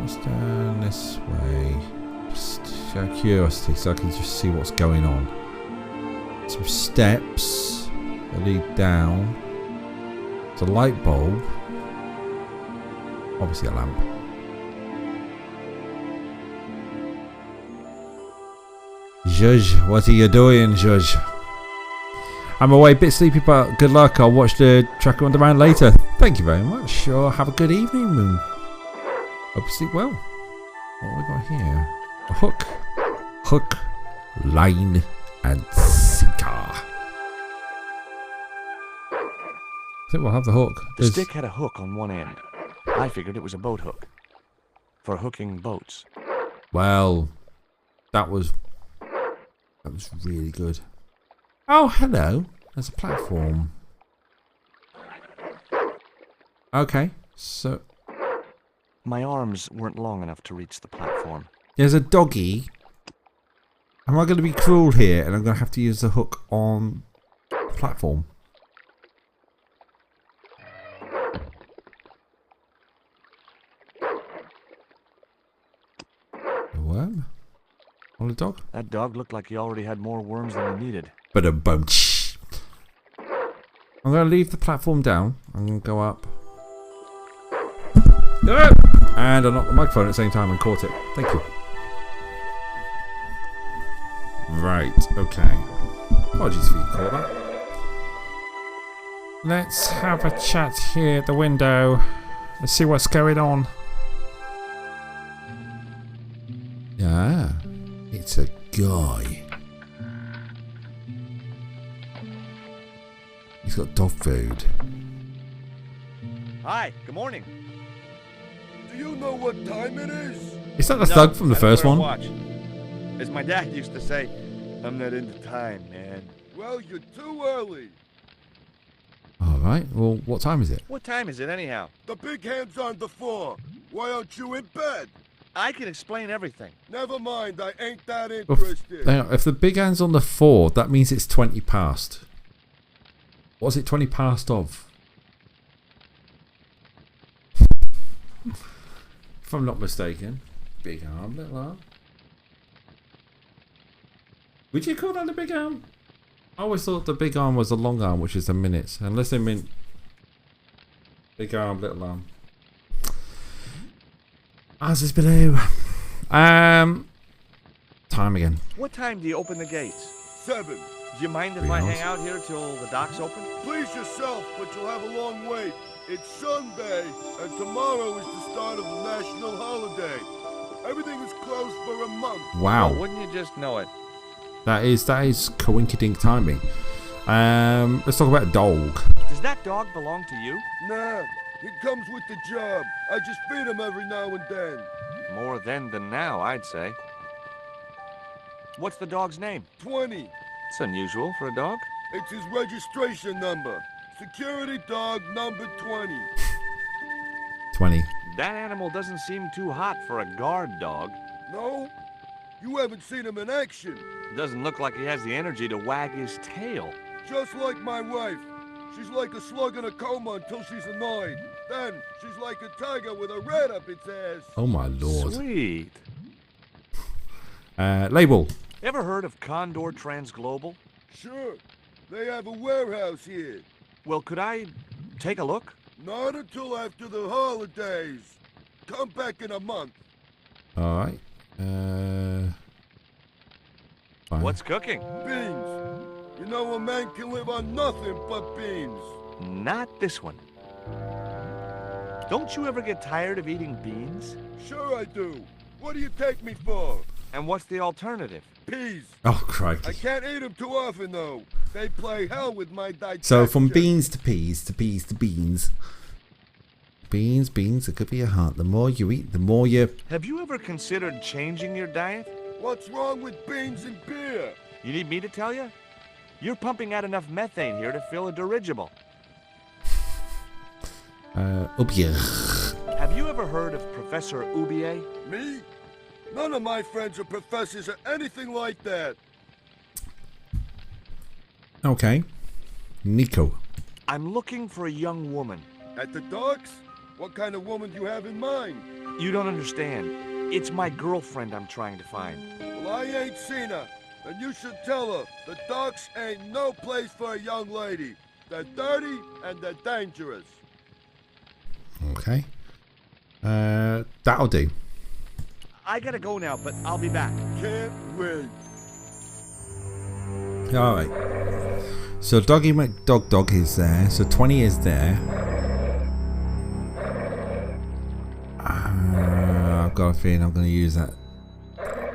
What's down this way? Just out of curiosity, so I can just see what's going on. Some steps that lead down. It's a light bulb. Obviously a lamp. Judge, what are you doing, Judge? I'm away, a bit sleepy, but good luck. I'll watch the tracker on demand later. Thank you very much. Sure, have a good evening, Moon. Hope you sleep well. What have we got here? A hook, line, and sinker. I think we'll have the hook. The stick had a hook on one end. I figured it was a boat hook for hooking boats. Well, that was really good. Oh, hello. There's a platform. Okay, so My arms weren't long enough to reach the platform. there's a doggy. Am I going to be cruel here and I'm going to have to use the hook on the platform? A worm? On a dog? That dog looked like he already had more worms than he needed. But a boom. I'm going to leave the platform down. I'm going to go up. Ah! And I knocked the microphone at the same time and caught it. Thank you. Right, okay. Apologies if you caught that. Let's have a chat here at the window. Let's see what's going on. Ah, it's a guy. He's got dog food. Hi, good morning. Do you know what time it is? Is that the thug from the first one? Watch. As my dad used to say, I'm not into time, man. Well, you're too early. Alright, well, what time is it? What time is it anyhow? The big hand's on the floor. Why aren't you in bed? I can explain everything. Never mind, I ain't that If, interested. hang on, if the big hand's on the 4, that means it's 20 past. What's it 20 past of? If I'm not mistaken. Big arm, little arm. Would you call that the big arm? I always thought the big arm was the long arm, which is the minutes. Unless they meant big arm, little arm. As is below. Time again. What time do you open the gates? 7. Do you mind if I hang out here till the docks open? Please yourself, but you'll have a long wait. It's Sunday, and tomorrow is the start of the national holiday. Everything is closed for a month. Wow. Well, wouldn't you just know it? That is coinkydink timing. Let's talk about dog. Does that dog belong to you? Nah, he comes with the job. I just feed him every now and then. More then than now, I'd say. What's the dog's name? 20. It's unusual for a dog. It's his registration number. Security dog number 20. 20. That animal doesn't seem too hot for a guard dog. No? You haven't seen him in action. Doesn't look like he has the energy to wag his tail. Just like my wife. She's like a slug in a coma until she's annoyed. Then she's like a tiger with a rat up its ass. Oh my lord. Sweet. Label. Ever heard of Condor Transglobal? Sure. They have a warehouse here. Well, could I take a look? Not until after the holidays. Come back in a month. Alright. Fine. What's cooking? Beans. You know a man can live on nothing but beans. Not this one. Don't you ever get tired of eating beans? Sure I do. What do you take me for? And what's the alternative? Peas. Oh, crikey. I can't eat them too often, though. They play hell with my digestion. So from beans to peas to peas to beans. Beans, it could be a heart. The more you eat, the more you... Have you ever considered changing your diet? What's wrong with beans and beer? You need me to tell you? You're pumping out enough methane here to fill a dirigible. Oublier. Have you ever heard of Professor Oubier? Me? None of my friends are professors or anything like that. Okay. Nico. I'm looking for a young woman. At the docks? What kind of woman do you have in mind? You don't understand. It's my girlfriend I'm trying to find. Well, I ain't seen her. And you should tell her the docks ain't no place for a young lady. They're dirty and they're dangerous. Okay. That'll do. I gotta go now, but I'll be back. Can't wait. Alright. So Doggy McDog is there. So 20 is there. I've got a feeling I'm going to use that.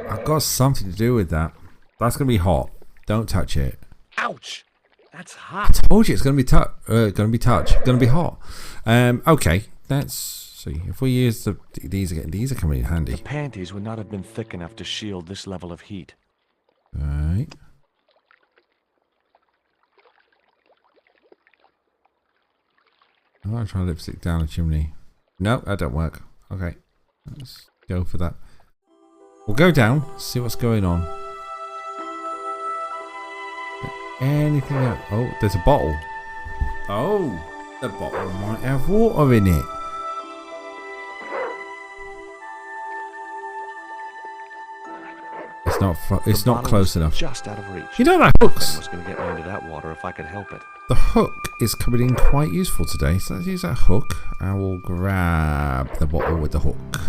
I've got something to do with that. That's going to be hot. Don't touch it. Ouch! That's hot. I told you it's going to be going to be hot. Okay. Let's see. If we use these again, these are coming in handy. The panties would not have been thick enough to shield this level of heat. Right. I'm going to try lipstick down the chimney. No, that don't work. Okay. Let's go for that. We'll go down, see what's going on. Anything else? Oh, there's a bottle. Oh, the bottle might have water in it. It's not close enough. Just out of reach. You know that hook's... I was going to get me into that water if I could help it. The hook is coming in quite useful today. So let's use that hook. I will grab the bottle with the hook.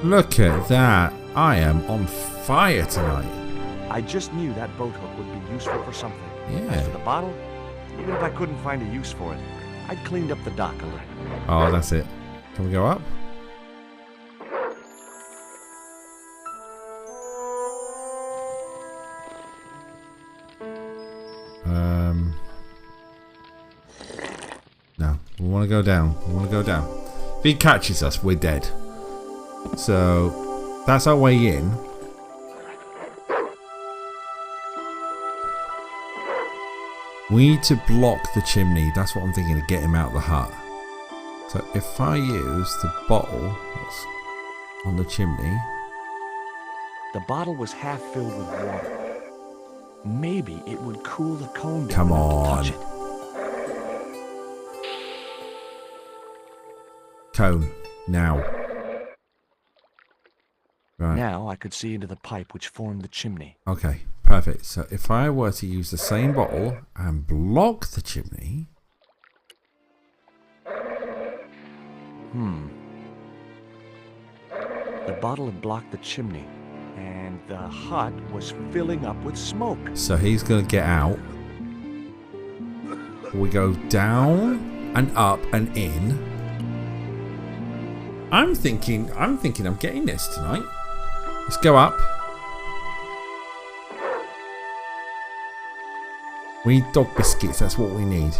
Look at that. I am on fire tonight. I just knew that boat hook would be useful for something. Yeah. As for the bottle, even if I couldn't find a use for it, I'd cleaned up the dock a little. Oh, that's it. Can we go up? No, we want to go down. We want to go down. If he catches us, we're dead. So, that's our way in. We need to block the chimney. That's what I'm thinking, to get him out of the hut. So, if I use the bottle that's on the chimney. The bottle was half filled with water. Maybe it would cool the cone down. Come enough on. to touch it. Cone. Now. Right. Now I could see into the pipe which formed the chimney. Okay, perfect. So if I were to use the same bottle and block the chimney. The bottle had blocked the chimney, and the hut was filling up with smoke. So he's going to get out. We go down and up and in. I'm thinking I'm getting this tonight. Let's go up. We need dog biscuits, that's what we need.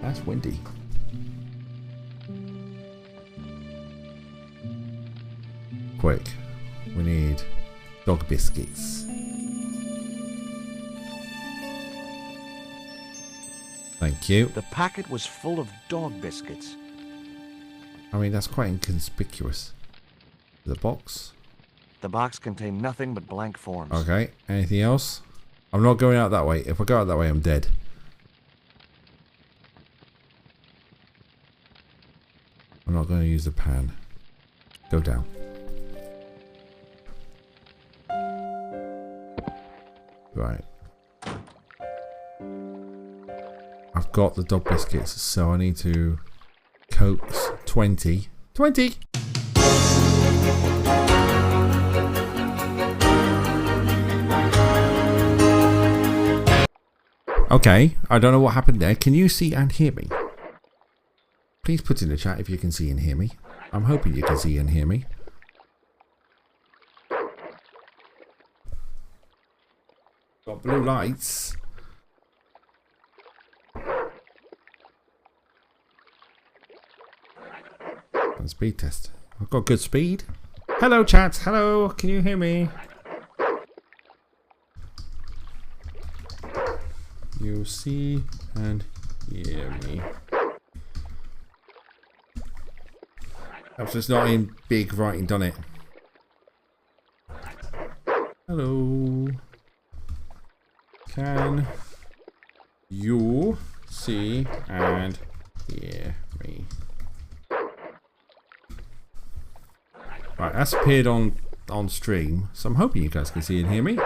That's windy. Quick. We need dog biscuits. Thank you. The packet was full of dog biscuits. I mean, that's quite inconspicuous. The box. The box contained nothing but blank forms. Okay, anything else? I'm not going out that way. If I go out that way, I'm dead. I'm not going to use the pan. Go down. Right. I've got the dog biscuits, so I need to coax 20. 20! Okay, I don't know what happened there. Can you see and hear me? Please put in the chat if you can see and hear me. I'm hoping you can see and hear me. Got blue lights. And speed test. I've got good speed. Hello chat, hello, can you hear me? You see and hear me. Perhaps it's not in big writing, done it. Hello. Can you see and hear me? Right, that's appeared on stream, so I'm hoping you guys can see and hear me.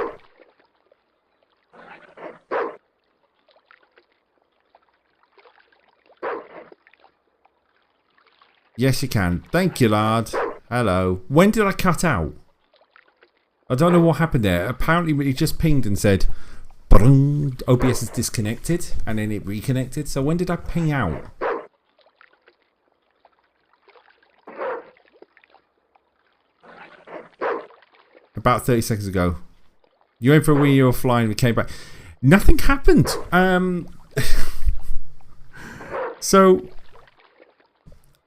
Yes, you can. Thank you, lad. Hello. When did I cut out? I don't know what happened there. Apparently, it just pinged and said, OBS is disconnected, and then it reconnected. So when did I ping out? About 30 seconds ago. You went for a wee, you were flying, we came back. Nothing happened. So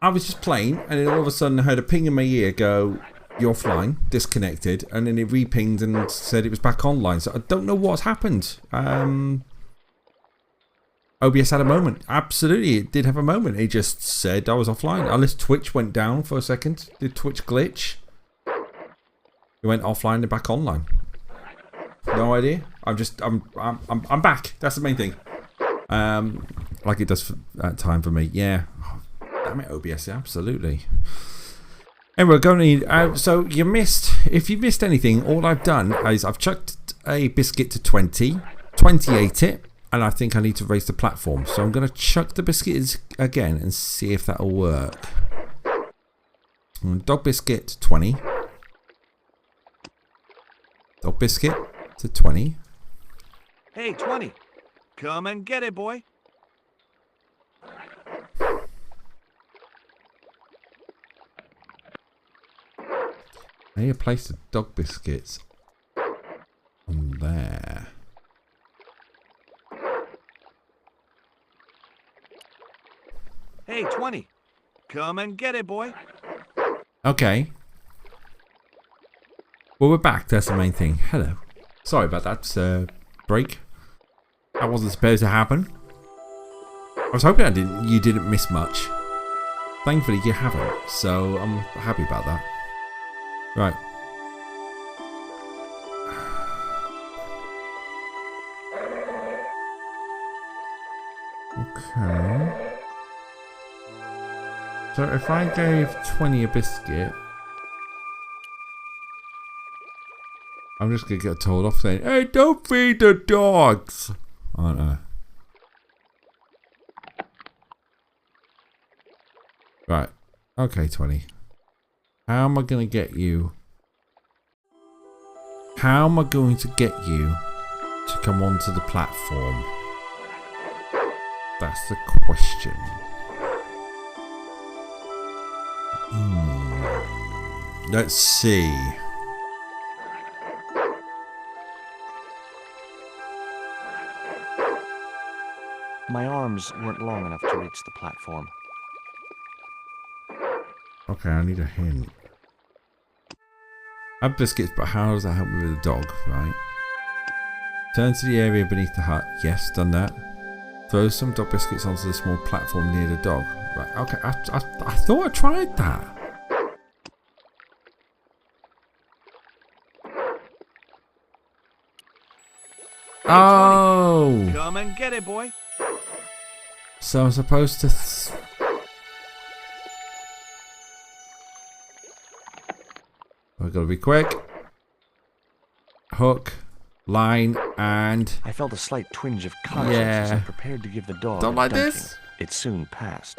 I was just playing, and then all of a sudden I heard a ping in my ear go, "You're flying, disconnected," and then it re-pinged and said it was back online. So I don't know what's happened. OBS had a moment. Absolutely, it did have a moment. It just said I was offline. Unless Twitch went down for a second. Did Twitch glitch? It went offline and back online. No idea. I'm back. That's the main thing. Like it does for that time for me. Yeah. Oh, damn it, OBS. Absolutely. Anyway, we're going to. So you missed. If you missed anything, all I've done is I've chucked a biscuit to 20. 20 ate it. And I think I need to raise the platform. So I'm going to chuck the biscuits again and see if that'll work. Dog biscuit to 20. Dog biscuit to 20. Hey, 20. Come and get it, boy. I need to place the dog biscuits on there. Hey, 20. Come and get it, boy. Okay. Well, we're back. That's the main thing. Hello. Sorry about that break. That wasn't supposed to happen. I was hoping you didn't miss much. Thankfully, you haven't. So I'm happy about that. Right. Okay. So if I gave 20 a biscuit, I'm just going to get told off saying, hey, don't feed the dogs. I don't know. Right. Okay, 20. How am I going to get you? How am I going to get you to come onto the platform? That's the question. Let's see. My arms weren't long enough to reach the platform. Okay, I need a hint. I have biscuits, but how does that help me with the dog, right? Turn to the area beneath the hut. Yes, done that. Throw some dog biscuits onto the small platform near the dog. Right, okay, I thought I tried that. Oh! Come and get it, boy. So I'm supposed to... I've got to be quick. Hook, line, and... I felt a slight twinge of conscience as I prepared to give the dog Don't a like dunking. this? It soon passed.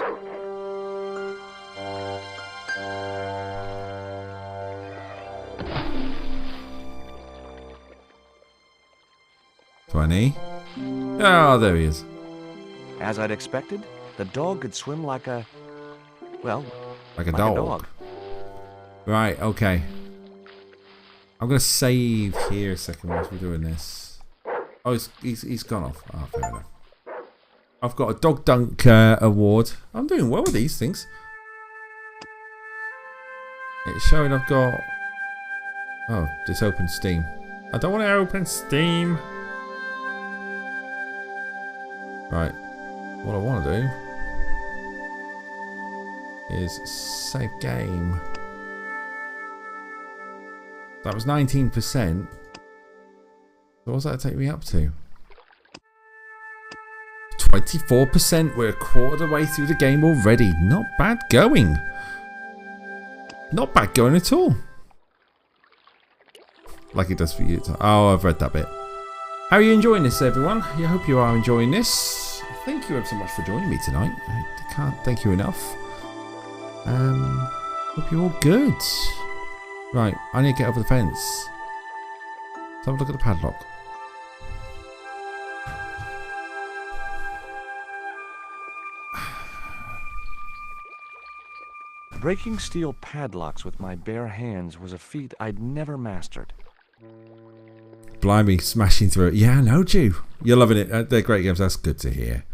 $20. Oh, there he is. As I'd expected, the dog could swim like a... well, Like a dog. Right, okay. I'm going to save here a second whilst we're doing this. Oh, he's gone off. Oh, fair enough. I've got a dog dunk award. I'm doing well with these things. It's showing I've got... Oh, just open Steam. I don't want to open Steam. Right. What I want to do is save game. That was 19%. So what's that take me up to? 24%. We're a quarter of the way through the game already. Not bad going. Not bad going at all. Like it does for you. Oh, I've read that bit. How are you enjoying this, everyone? I hope you are enjoying this. Thank you ever so much for joining me tonight. I can't thank you enough. Hope you're all good. Right, I need to get over the fence. Let's have a look at the padlock. Breaking steel padlocks with my bare hands was a feat I'd never mastered. Blimey, smashing through it. Yeah, I know, Jew. You're loving it. They're great games. That's good to hear.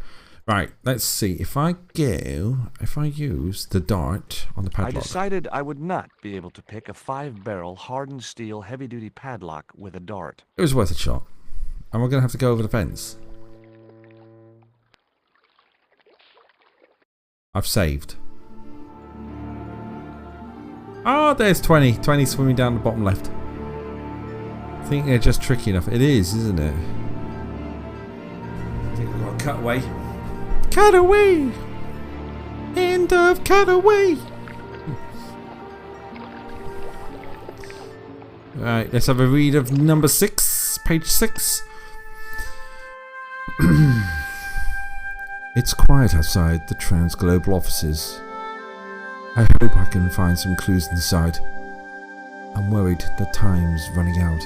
Right, let's see. If I use the dart on the padlock. I decided I would not be able to pick a 5-barrel hardened steel heavy-duty padlock with a dart. It was worth a shot. And we're going to have to go over the fence. I've saved. Oh, there's 20. 20 swimming down the bottom left. I think they're just tricky enough. It is, isn't it? I think we've got to cut away. Cut away! End of cut away! Right, let's have a read of number 6, page 6. It's quiet outside the Transglobal offices. I hope I can find some clues inside. I'm worried the time's running out.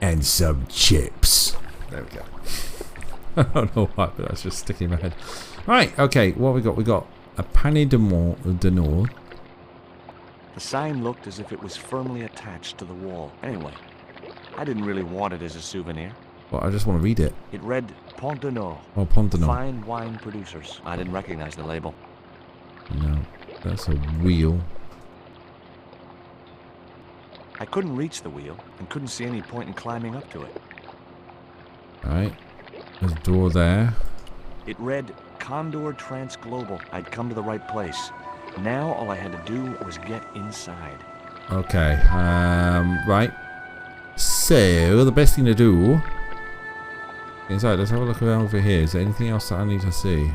And some chips. There we go. I don't know why, but that's just sticking in my head. Right, okay, what we got? We got a panier de Nord. The sign looked as if it was firmly attached to the wall. Anyway, I didn't really want it as a souvenir. Well, I just want to read it. It read Pont de Nord. Oh, Pont de Nord. Fine wine producers. I didn't recognize the label. No, that's a wheel. I couldn't reach the wheel and couldn't see any point in climbing up to it. Alright, there's a door there. It read Condor Transglobal. I'd come to the right place. Now all I had to do was get inside. Okay, right. So, the best thing to do... Inside, let's have a look around over here. Is there anything else that I need to see?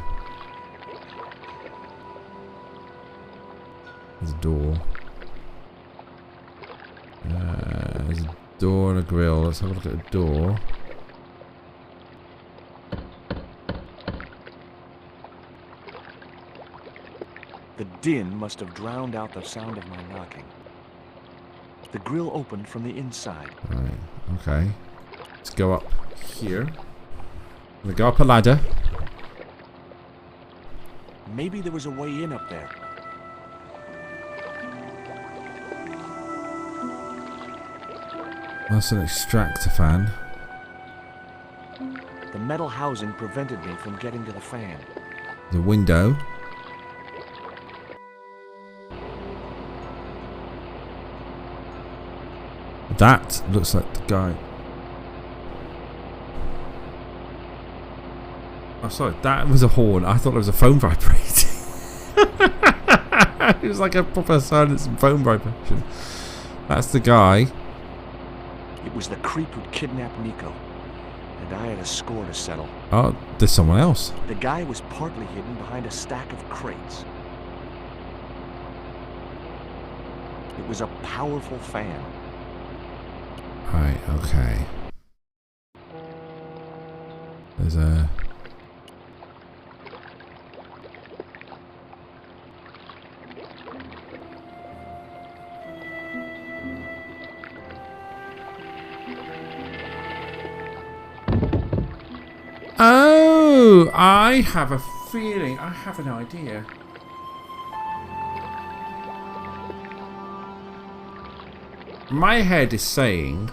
There's a door. There's a door and a grill. Let's have a look at the door. The din must have drowned out the sound of my knocking. The grill opened from the inside. Right, okay. Let's go up here. I'm gonna go up a ladder. Maybe there was a way in up there. That's an extractor fan. The metal housing prevented me from getting to the fan. The window. That looks like the guy. Oh, sorry, that was a horn. I thought it was a phone vibrating. It was like a proper silence and phone vibration. That's the guy. It was the creep who'd kidnapped Nico, and I had a score to settle. Oh, there's someone else. The guy was partly hidden behind a stack of crates. It was a powerful fan. Right, okay. There's a... Oh, I have a feeling, I have an idea. My head is saying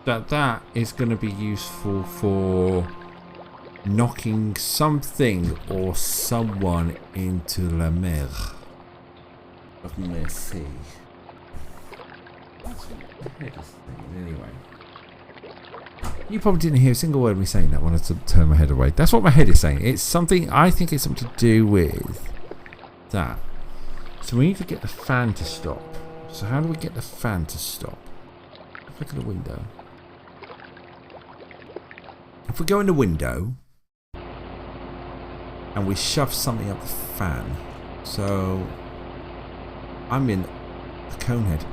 that that is going to be useful for knocking something or someone into la mer of mercy. That's what my head is saying anyway. You probably didn't hear a single word of me saying that when I turned my head away. That's what my head is saying. It's something, I think it's something to do with that. So we need to get the fan to stop. So how do we get the fan to stop? Look at the window. If we go in the window and we shove something up the fan. So I'm in the cone head.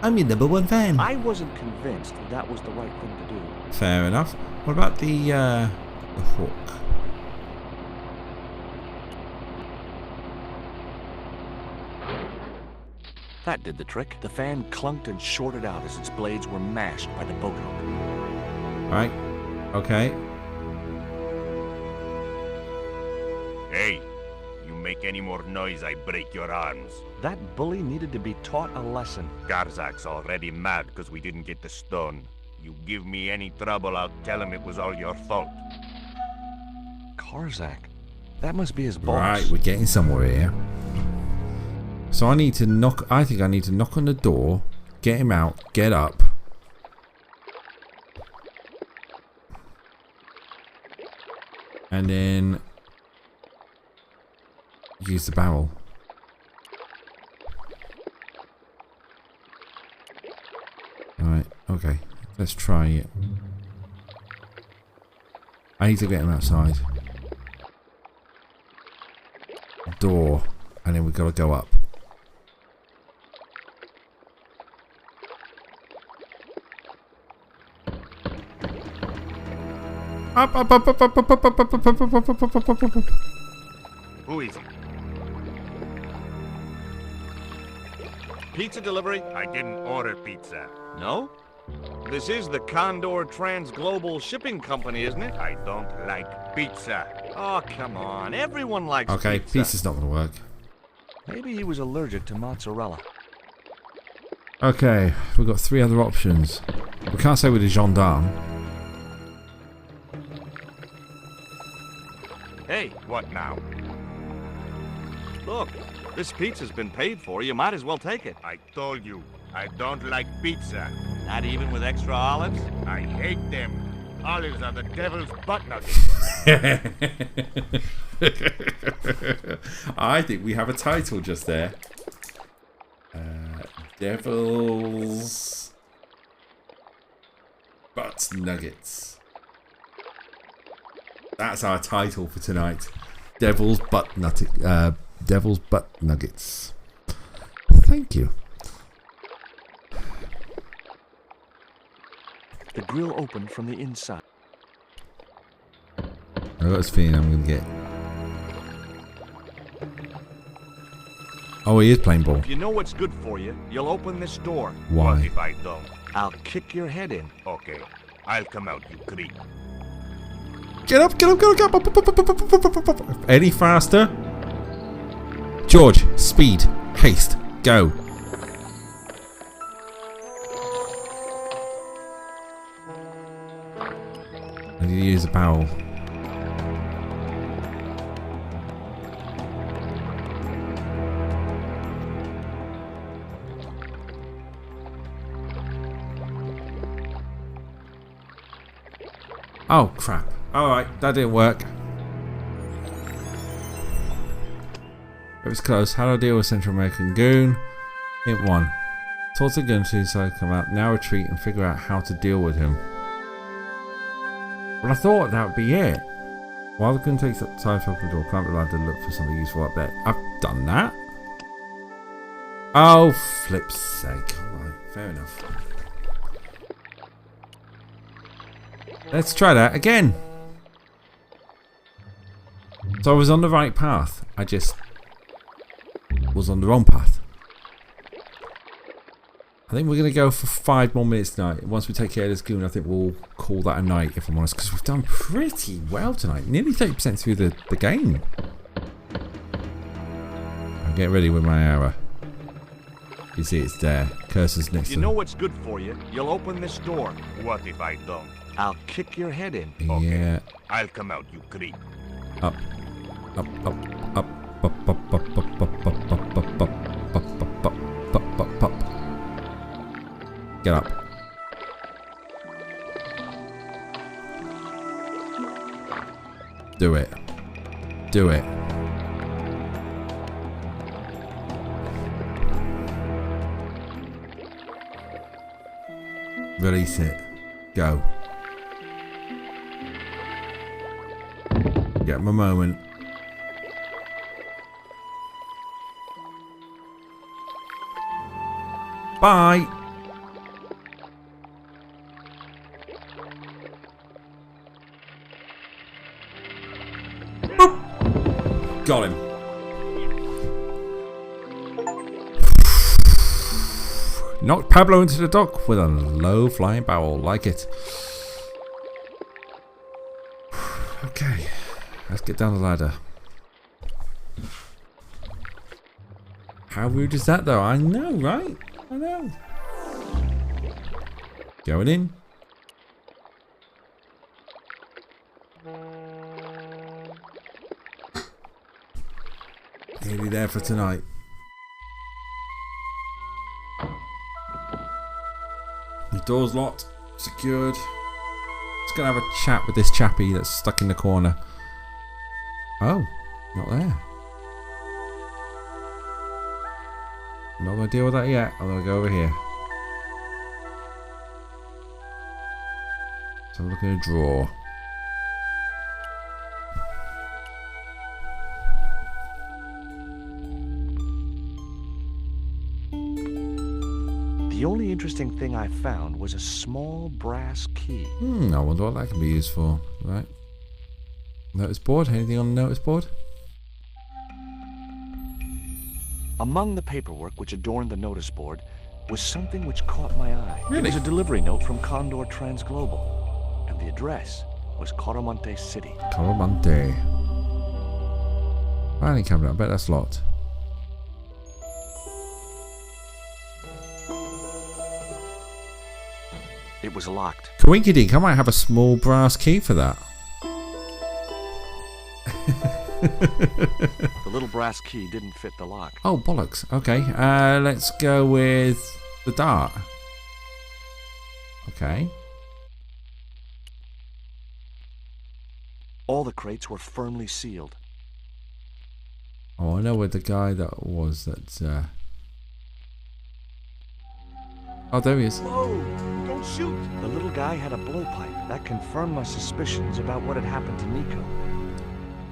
I'm your number one fan. I wasn't convinced that was the right thing to do. Fair enough. What about the hook? That did the trick. The fan clunked and shorted out as its blades were mashed by the boat hook. Right. Okay. Hey, you make any more noise, I break your arms. That bully needed to be taught a lesson. Garzak's already mad because we didn't get the stone. You give me any trouble, I'll tell him it was all your fault. Karzak? That must be his boss. Right, we're getting somewhere here. So I need to knock, I think I need to knock on the door, get him out, get up. And then use the barrel. Alright, okay. Let's try it. I need to get him outside. Door. And then we've got to go up. Up, up, up, up, up, up, up, up, up, up, up, up, up, up, up, up, up. Who is it? Pizza delivery? I didn't order pizza. No? This is the Condor Trans-Global Shipping Company, isn't it? I don't like pizza. Oh, come on. Everyone likes Okay, pizza. pizza's not going to work. Maybe he was allergic to mozzarella. Okay, we've got 3 other options. We can't say with a gendarme. Hey, What now? look. This pizza's been paid for. You might as well take it. I told you, I don't like pizza. Not even with extra olives? I hate them. Olives are the devil's butt nuggets. I think we have a title just there. Devil's Butt Nuggets. That's our title for tonight. Devil's Butt Nuggets. Thank you. The grill opened from the inside. I got this feeling I'm going to get... Oh, he is playing ball. If you know what's good for you, you'll open this door. Why? What if I don't? I'll kick your head in. Okay, I'll come out, you creep. Get up, get up, get up, get up. Any faster? George, speed, haste, go. I need to use a barrel. Oh crap. Alright, that didn't work. It was close. How do I deal with Central American goon? Hint 1. Toss the gun to his side, come out, now retreat and figure out how to deal with him. Well, I thought that would be it. While the gun takes up time to open the door, climb the ladder, look for something useful up there. I've done that. Oh, flip's sake. Alright, fair enough. Let's try that again. So I was on the right path. I just was on the wrong path. I think we're going to go for 5 more minutes tonight. Once we take care of this goon, I think we'll call that a night, if I'm honest. Because we've done pretty well tonight. Nearly 30% through the game. I'm getting ready with my arrow. You see it's there. Cursor's next to If you know what's good for you, you'll open this door. What if I don't? I'll kick your head in. Okay. Yeah. I'll come out, you creep. Up. Up, up, up, up, up, up, up, up, up, up, up, up, up, up, up, up, up, up. Get up. Do it. Do it. Release it. Go. Get my moment. Bye. Boop. Got him. Knocked Pablo into the dock with a low flying barrel. Like it. Okay. Let's get down the ladder. How rude is that though? I know, right? I know. Going in. Nearly there for tonight. The door's locked, secured. Just gonna have a chat with this chappie that's stuck in the corner. Oh, not there. Not going to deal with that yet. I'm going to go over here. So I'm looking at a drawer. The only interesting thing I found was a small brass key. I wonder what that can be used for. Right. Notice board. Anything on the notice board? Among the paperwork which adorned the notice board was something which caught my eye. Really? It was a delivery note from Condor Transglobal, and the address was Coromante City. Coromante. Filing cabinet. I bet that's locked. It was locked. Coinkydink, I might have a small brass key for that. The little brass key didn't fit the lock. Oh, bollocks. Okay, let's go with the dart. Okay. All the crates were firmly sealed. Oh, I know where the guy that was that... Oh, there he is. Whoa! Don't shoot! The little guy had a blowpipe. That confirmed my suspicions about what had happened to Nico.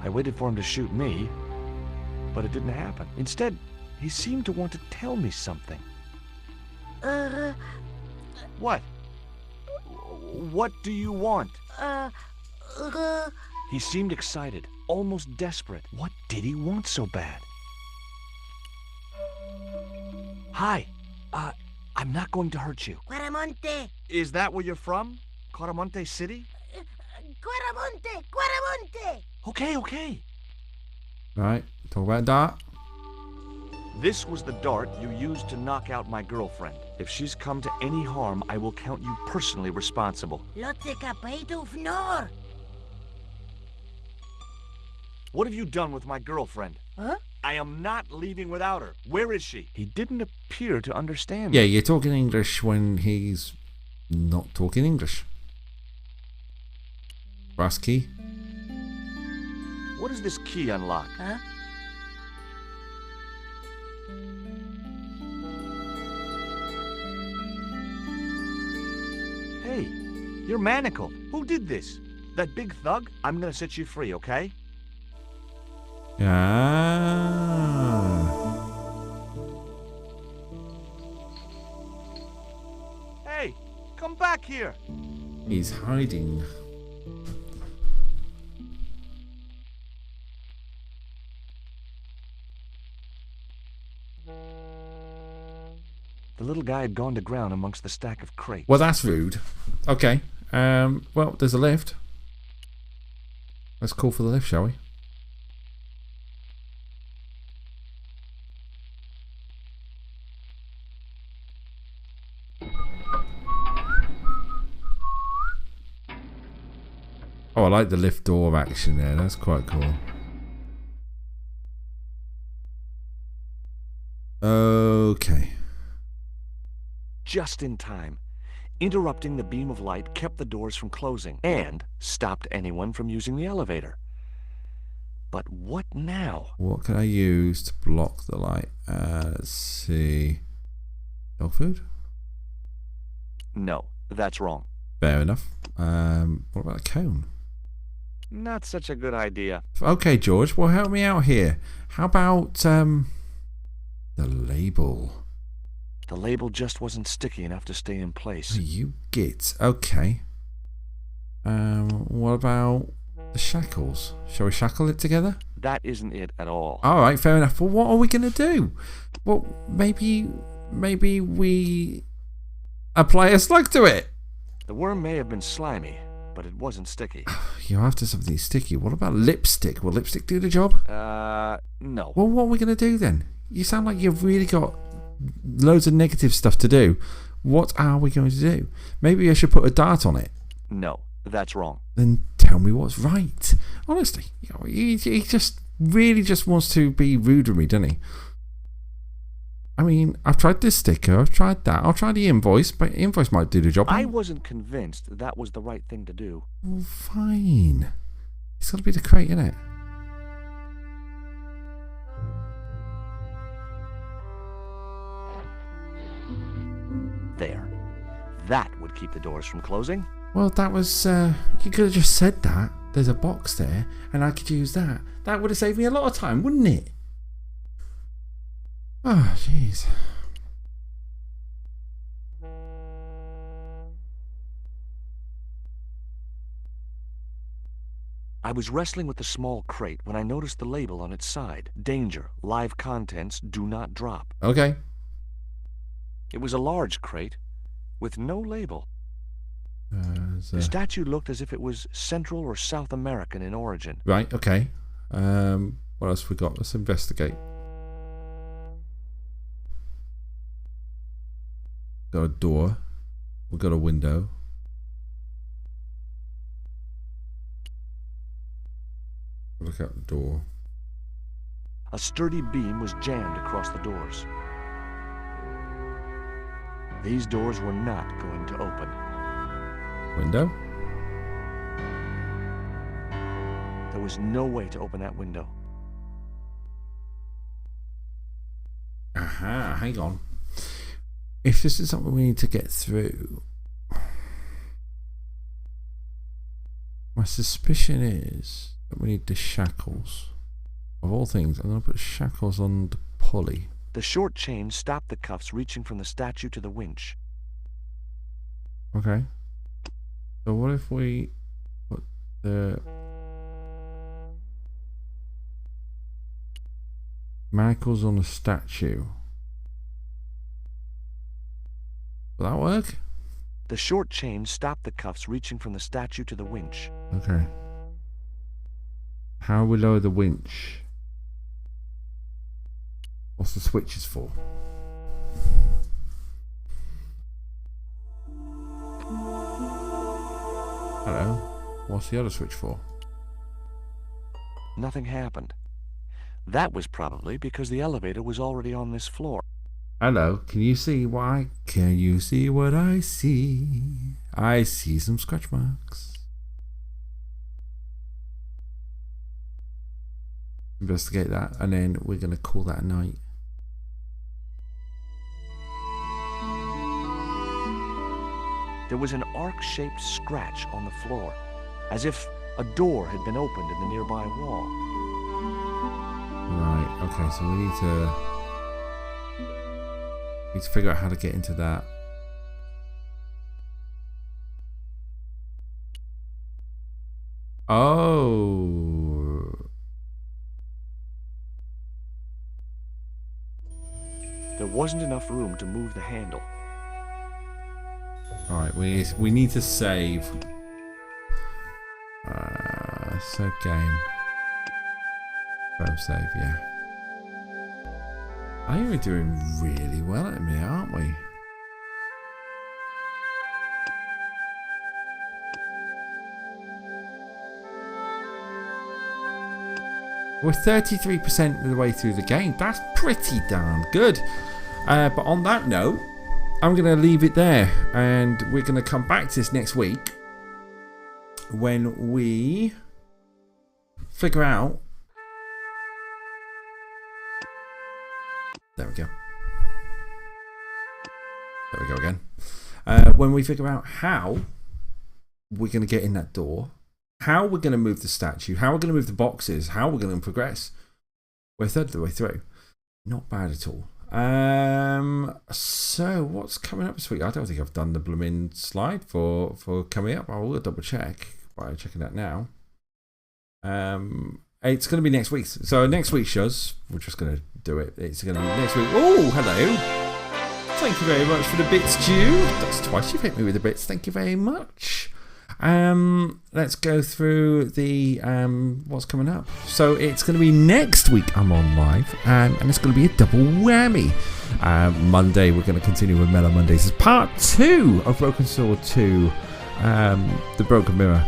I waited for him to shoot me, but it didn't happen. Instead, he seemed to want to tell me something. What? What do you want? He seemed excited, almost desperate. What did he want so bad? Hi. I'm not going to hurt you. Quaramonte. Is that where you're from? Coromante City? Quaramonte. Okay. Right, talk about dart. This was the dart you used to knock out my girlfriend. If she's come to any harm, I will count you personally responsible. Lotse capito fnor. What have you done with my girlfriend? Huh? I am not leaving without her. Where is she? He didn't appear to understand. Yeah, you're talking English when he's not talking English. Brass key. What does this key unlock? Huh? Hey, you're manacled. Who did this? That big thug? I'm gonna set you free, okay? Ah. Hey, come back here. He's hiding. The little guy had gone to ground amongst the stack of crates. Well, that's rude. Okay. Well, there's a lift. Let's call for the lift, shall we? Oh, I like the lift door action there. That's quite cool. Okay. Just in time. Interrupting the beam of light kept the doors from closing and stopped anyone from using the elevator. But what now? What can I use to block the light? Let's see. Dog food? No, that's wrong. Fair enough. What about a cone? Not such a good idea. Okay, George. Well, help me out here. How about the label? The label just wasn't sticky enough to stay in place. You git. Okay. What about the shackles? Shall we shackle it together? That isn't it at all. All right, fair enough. Well, what are we gonna do? Well, maybe we apply a slug to it. The worm may have been slimy, but it wasn't sticky. You're after something sticky. What about lipstick? Will lipstick do the job? No. Well, what are we gonna do then? You sound like you've really got loads of negative stuff to do. What are we going to do? Maybe I should put a dart on it. No, that's wrong. Then tell me what's right. Honestly, he just really just wants to be rude with me, doesn't he? I mean, I've tried this sticker, I've tried that, I'll try the invoice, but invoice might do the job. I wasn't convinced that was the right thing to do. Well, fine. It's got to be the crate, innit? That would keep the doors from closing. Well, that was... you could have just said that. There's a box there, and I could use that. That would have saved me a lot of time, wouldn't it? Oh, jeez. I was wrestling with the small crate when I noticed the label on its side. Danger. Live contents do not drop. Okay. It was a large crate with no label. The A... statue looked as if it was Central or South American in origin. Right, okay. What else we got? Let's investigate. Got a door. We've got a window. Look out the door. A sturdy beam was jammed across the doors. These doors were not going to open. Window? There was no way to open that window. Aha, hang on. If this is something we need to get through, my suspicion is that we need the shackles. Of all things, I'm going to put shackles on the pulley. The short chain stopped the cuffs reaching from the statue to the winch. Okay. So what if we put the manacles on the statue? Will that work? The short chain stopped the cuffs reaching from the statue to the winch. Okay. How we lower the winch? What's the switches for? Hello. What's the other switch for? Nothing happened. That was probably because the elevator was already on this floor. Hello. Can you see why? Can you see what I see? I see some scratch marks. Investigate that, and then we're going to call that a night. There was an arc-shaped scratch on the floor, as if a door had been opened in the nearby wall. Right, okay, so we need to figure out how to get into that. Oh. There wasn't enough room to move the handle. Alright, we need to save. Save game. Save, yeah. I think we're doing really well at me, aren't we? We're 33% of the way through the game. That's pretty darn good. But on that note, I'm going to leave it there. And we're going to come back to this next week when we figure out... There we go. There we go again. When we figure out how we're going to get in that door, how we're going to move the statue, how we're going to move the boxes, how we're going to progress. We're a third of the way through. Not bad at all. So what's coming up this week? I don't think I've done the blooming slide for coming up. I will double check by checking that now. It's going to be next week. So next week's shows, we're just going to do it. It's going to be next week. Oh, hello. Thank you very much for the bits, Stu. That's twice you've hit me with the bits. Thank you very much. Let's go through the what's coming up. So it's going to be next week I'm on live, and it's going to be a double whammy. Monday we're going to continue with Mellow Mondays. It's part 2 of Broken Sword 2, the Broken Mirror.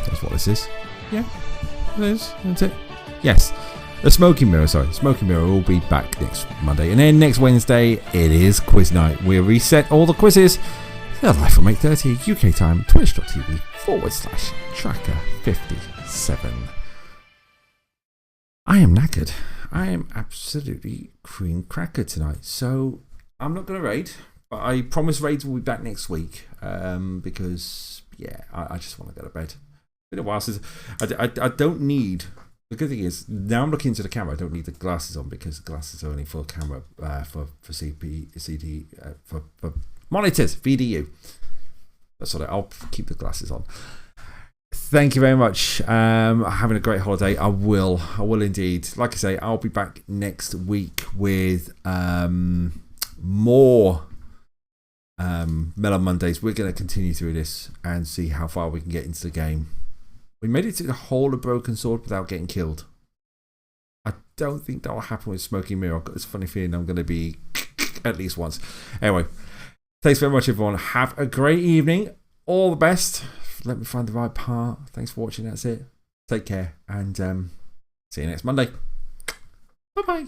That's what this is. Yeah, it is. That's it. Yes. The Smoking Mirror, Smoking Mirror will be back next Monday. And then next Wednesday, it is quiz night. We'll reset all the quizzes. They're live from 8:30 UK time, twitch.tv/tracker57. I am knackered. I am absolutely cream cracker tonight. So I'm not going to raid, But I promise raids will be back next week because, yeah, I just want to go to bed. It's been a while since I don't need. The good thing is, now I'm looking into the camera, I don't need the glasses on because the glasses are only for camera, for monitors, VDU. That's what I'll keep the glasses on. Thank you very much. Having a great holiday. I will indeed. Like I say, I'll be back next week with more Mellow Mondays. We're going to continue through this and see how far we can get into the game. We made it to the whole of Broken Sword without getting killed. I don't think that will happen with Smoking Mirror. I've got this funny feeling I'm going to be at least once. Anyway, thanks very much, everyone. Have a great evening. All the best. Let me find the right part. Thanks for watching. That's it. Take care. And see you next Monday. Bye-bye.